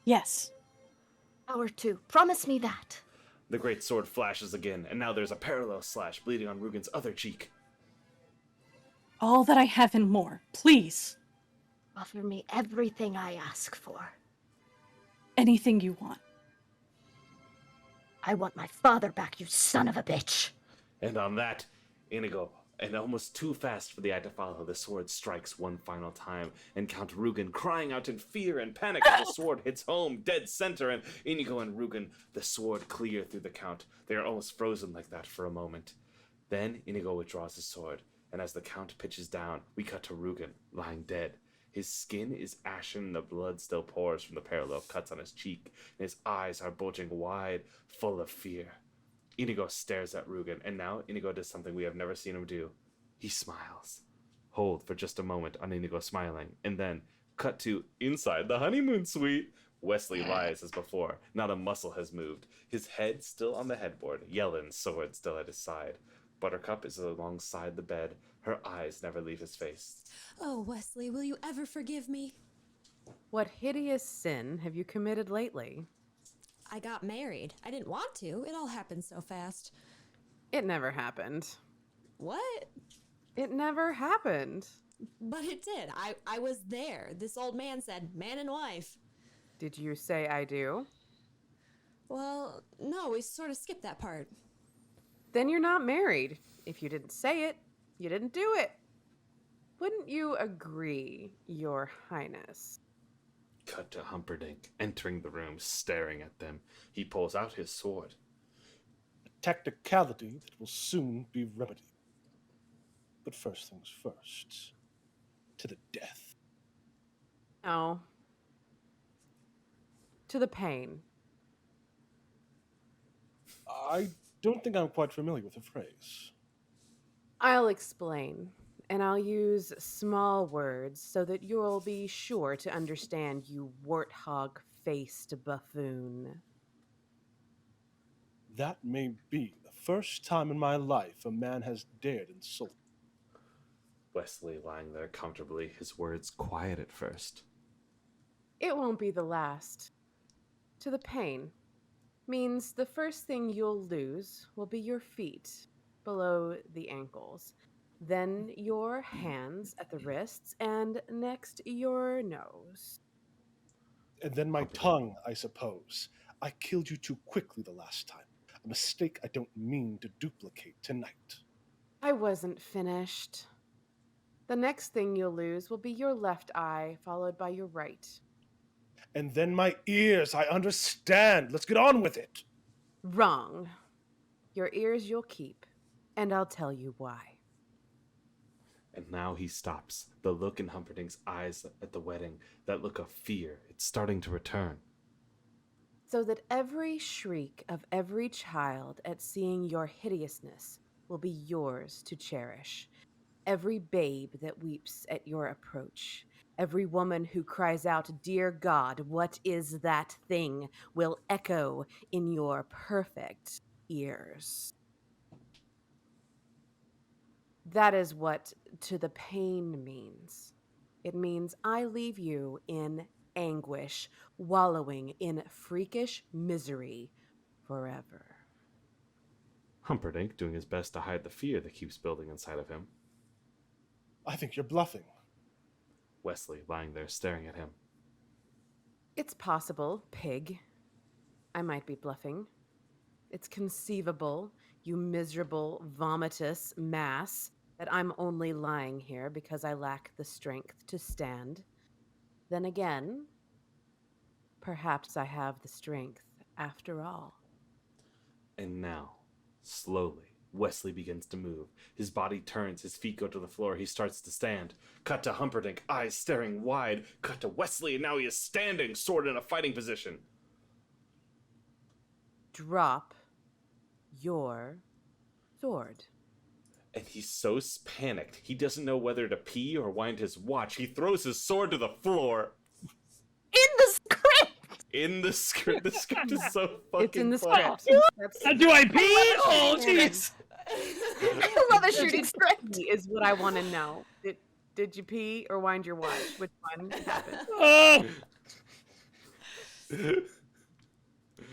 Yes. Hour 2. Promise me that. The great sword flashes again, and now there's a parallel slash bleeding on Rugen's other cheek. All that I have and more, please. Offer me everything I ask for. Anything you want. I want my father back, you son of a bitch. And on that, Inigo, and almost too fast for the eye to follow, the sword strikes one final time, and Count Rugen crying out in fear and panic as the sword hits home, dead center, and Inigo and Rugen, the sword clear through the Count. They are almost frozen like that for a moment. Then Inigo withdraws his sword, and as the Count pitches down, we cut to Rugen, lying dead. His skin is ashen, and the blood still pours from the parallel cuts on his cheek, and his eyes are bulging wide, full of fear. Inigo stares at Rugen, and now Inigo does something we have never seen him do. He smiles. Hold for just a moment on Inigo smiling, and then, Cut to inside the honeymoon suite. Wesley lies as before. Not a muscle has moved. His head still on the headboard, Yellen's sword still at his side. Buttercup is alongside the bed. Her eyes never leave his face. Oh, Wesley, will you ever forgive me? What hideous sin have you committed lately? I got married. I didn't want to. It all happened so fast. It never happened. What? It never happened. But it did. I was there. This old man said, man and wife. Did you say I do? Well, no, we sort of skipped that part. Then you're not married. If you didn't say it, you didn't do it. Wouldn't you agree, Your Highness? Cut to Humperdinck, entering the room, staring at them. He pulls out his sword. A technicality that will soon be remedied. But first things first. To the death. No. To the pain. I don't think I'm quite familiar with the phrase. I'll explain, and I'll use small words so that you'll be sure to understand, you warthog-faced buffoon. That may be the first time in my life a man has dared insult. Wesley lying there comfortably, his words quiet at first. It won't be the last. To the pain means the first thing you'll lose will be your feet below the ankles, then your hands at the wrists, and next your nose. And then my tongue, I suppose. I killed you too quickly the last time. A mistake I don't mean to duplicate tonight. I wasn't finished. The next thing you'll lose will be your left eye, followed by your right. And then my ears, I understand. Let's get on with it. Wrong. Your ears you'll keep, and I'll tell you why. And now he stops. The look in Humperdinck's eyes at the wedding, that look of fear, it's starting to return. So that every shriek of every child at seeing your hideousness will be yours to cherish. Every babe that weeps at your approach, every woman who cries out, "Dear God, what is that thing?" will echo in your perfect ears. That is what to the pain means. It means I leave you in anguish, wallowing in freakish misery forever. Humperdinck doing his best to hide the fear that keeps building inside of him. I think you're bluffing. Wesley lying there staring at him. It's possible, pig. I might be bluffing. It's conceivable, you miserable, vomitous mass, that I'm only lying here because I lack the strength to stand. Then again, perhaps I have the strength after all. And now, slowly, Wesley begins to move. His body turns, his feet go to the floor, he starts to stand. Cut to Humperdinck, eyes staring wide. Cut to Wesley, and now he is standing, sword in a fighting position. Drop your sword. And he's so panicked, he doesn't know whether to pee or wind his watch. He throws his sword to the floor. In the script! In the script. The script is so fucking It's in the funny. script. Do I pee? Oh, jeez. I love a shooting script. Is what I want to know. Did you pee or wind your watch? Which one happened? Oh.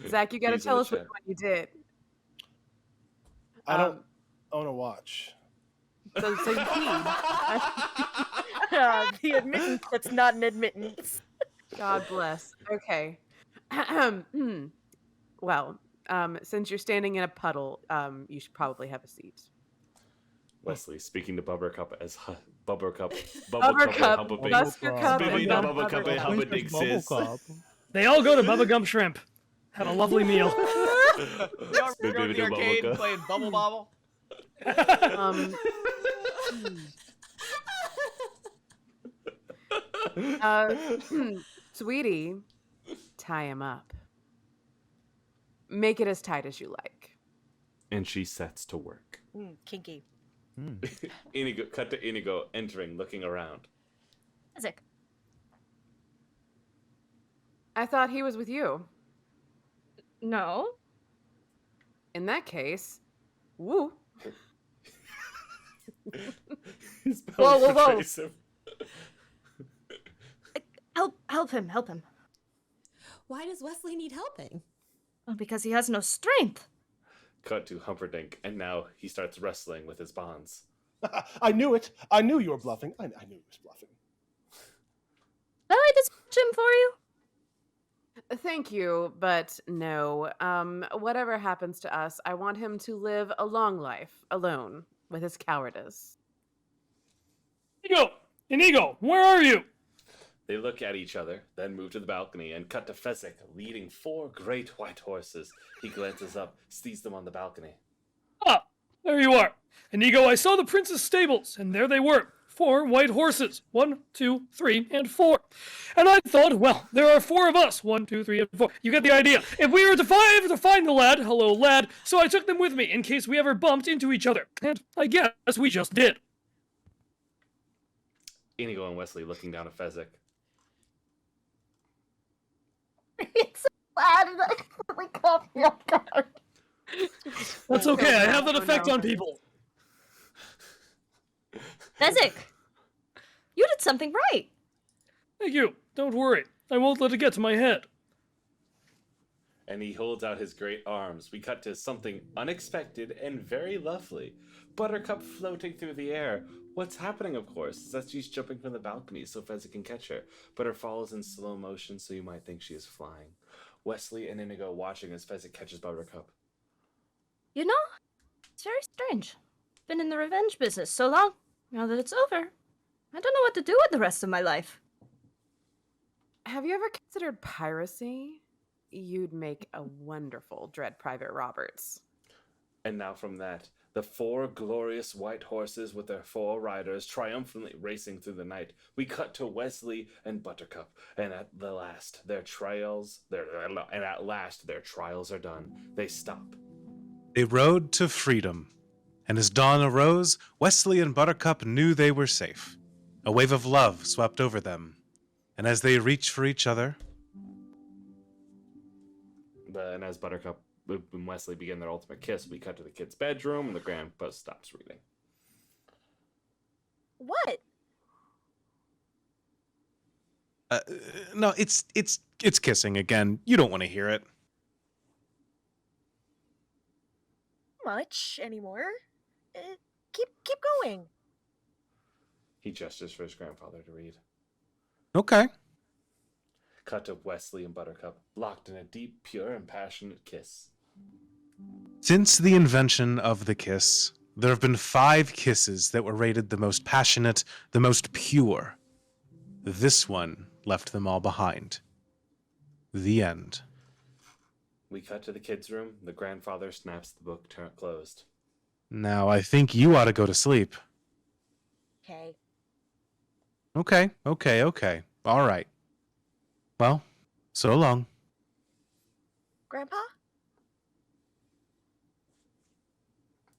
Zach, you got to He's in tell the us which chat. one you did. I don't own a watch. So you peed. The admittance that's not an admittance. God bless. Okay. Well, since you're standing in a puddle, you should probably have a seat. Wesley speaking to Bubbercup as Bubbercup, Bubbercup, bust your cup, Speaking and to Bubbercup and Humperdinck says, They all go to Bubba Gump Shrimp. Have a lovely meal. Y'all go to the arcade playing Bubble Bobble? Sweetie, tie him up. Make it as tight as you like. and she sets to work. Kinky. Inigo, cut to Inigo entering, looking around. Isaac. I thought he was with you. No. In that case, woo. Whoa, whoa, whoa. Help him. Why does Wesley need helping? Well, because he has no strength. Cut to Humperdinck, and now he starts wrestling with his bonds. I knew it. I knew you were bluffing. I knew he was bluffing. Shall I dispatch him for you? Thank you, but no. Whatever happens to us, I want him to live a long life alone with his cowardice. Inigo, where are you? They look at each other, then move to the balcony and cut to Fezzik leading 4 great white horses. He glances up, sees them on the balcony. Ah, there you are. Inigo, I saw the prince's stables, and there they were. 4 white horses. 1, 2, 3, and 4. And I thought, well, there are 4 of us. 1, 2, 3, and 4. You get the idea. If we were to find the lad, hello lad, so I took them with me in case we ever bumped into each other. And I guess we just did. Inigo and Wesley looking down at Fezzik. It's so bad and I completely caught me off guard. That's okay, I have that effect on people. Fezzik, you did something right. Thank you. Don't worry. I won't let it get to my head. And he holds out his great arms. We cut to something unexpected and very lovely. Buttercup floating through the air. What's happening, of course, is that she's jumping from the balcony so Fezzik can catch her, but her fall is in slow motion, so you might think she is flying. Wesley and Inigo watching as Fezzik catches Buttercup. You know, it's very strange. Been in the revenge business so long. Now that it's over, I don't know what to do with the rest of my life. Have you ever considered piracy? You'd make a wonderful Dread Private Roberts. And now from that, the 4 glorious white horses with their 4 riders triumphantly racing through the night. We cut to Wesley and Buttercup, and at last their trials are done. They stop. They rode to freedom, and as dawn arose, Wesley and Buttercup knew they were safe. A wave of love swept over them, and as they reached for each other... And as Buttercup and Wesley begin their ultimate kiss, we cut to the kid's bedroom, and the grandpa stops reading. What? No, it's kissing again. You don't want to hear it. Much anymore. Keep going. He gestures for his grandfather to read. Okay. Cut to Wesley and Buttercup, locked in a deep, pure, and passionate kiss. Since the invention of the kiss, there have been 5 kisses that were rated the most passionate, the most pure. This one left them all behind. The end. We cut to the kids' room. The grandfather snaps the book closed. Now, I think you ought to go to sleep. Okay. Okay. All right. Well, so long. Grandpa?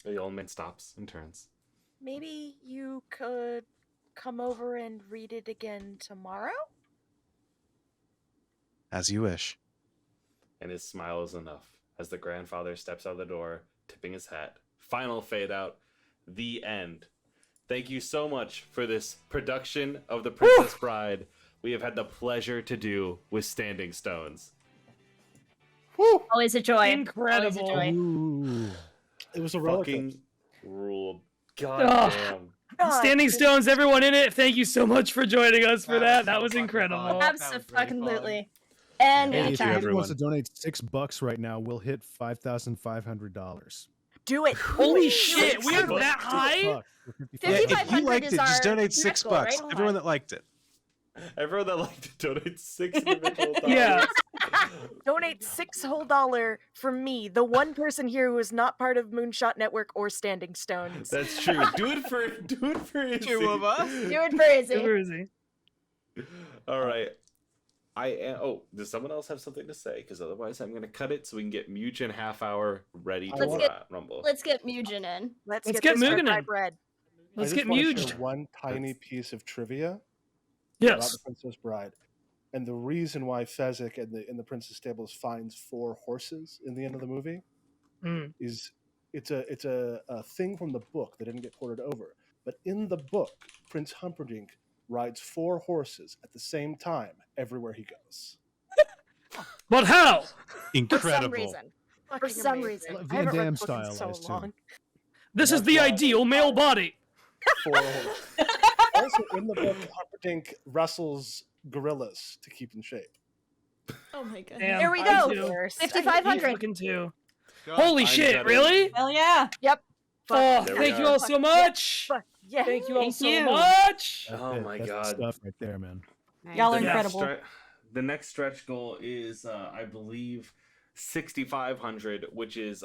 The old man stops and turns. Maybe you could come over and read it again tomorrow? As you wish. And his smile is enough as the grandfather steps out the door, tipping his hat. Final fade out. The end. Thank you so much for this production of The Princess Bride. We have had the pleasure to do with Standing Stones. Woo! Always a joy. Incredible. Always a joy. It was a roller fucking rule. God damn. Standing Stones, everyone in it, thank you so much for joining us for that. That was incredible. Absolutely. And Hey, if anytime. anyone wants to donate $6 right now, we'll hit $5,500. Do it. Holy shit, we are that high? Yeah, if you liked it, just donate $6. Right? Everyone that liked it. Everyone that liked it, donate $6 individual dollars. Yeah. Donate $6 whole for me, the one person here who is not part of Moonshot Network or Standing Stones. That's true. Do it for Izzy. 2 of us. Do it for Izzy. Izzy. All right. Does someone else have something to say? Because otherwise I'm going to cut it so we can get Mugen half hour ready to rumble. Let's get Mugen in. Let's get this Mugen fried in. bread. Let's I get just wanna Muged. share one tiny piece of trivia about Yes. The Princess Bride. And the reason why Fezzik in the Prince's Stables finds 4 horses in the end of the movie is it's a thing from the book that didn't get ported over. But in the book, Prince Humperdinck rides 4 horses at the same time everywhere he goes. But how? Incredible. For some reason. Van I haven't read Damme the book in style, I so assume. long. This is the ideal male body. 4 horses. Also, in the book, Humperdinck wrestles gorillas to keep in shape. Oh my goodness. Damn, Here we I'm go. too. 5,500. Fucking too. Go. Holy I'm shit! gutted. Really? Hell yeah. Yep. Oh, There we thank you are. all so much. Fuck yeah. Thank you all Thank so you. much. Oh That's my it. That's the God. stuff right there, man. Y'all are Yeah. incredible. The next stretch goal is, I believe, 6,500, which is,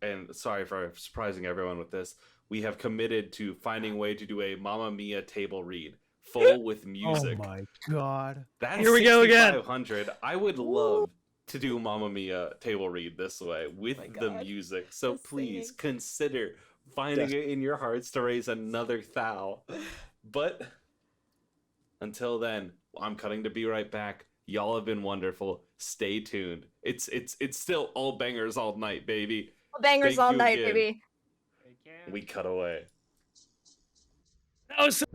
and sorry for surprising everyone with this, we have committed to finding a way to do a Mamma Mia table read, full with music. Oh my god. That's Here we go again. 6,500. I would love to do Mamma Mia table read this way with my the God. music. So The please singing. consider finding Yes. it in your hearts to raise another thou. But until then, I'm cutting to be right back. Y'all have been wonderful. Stay tuned. It's still all bangers all night, baby. Bangers Thank all you night, again. baby. We cut away. That was so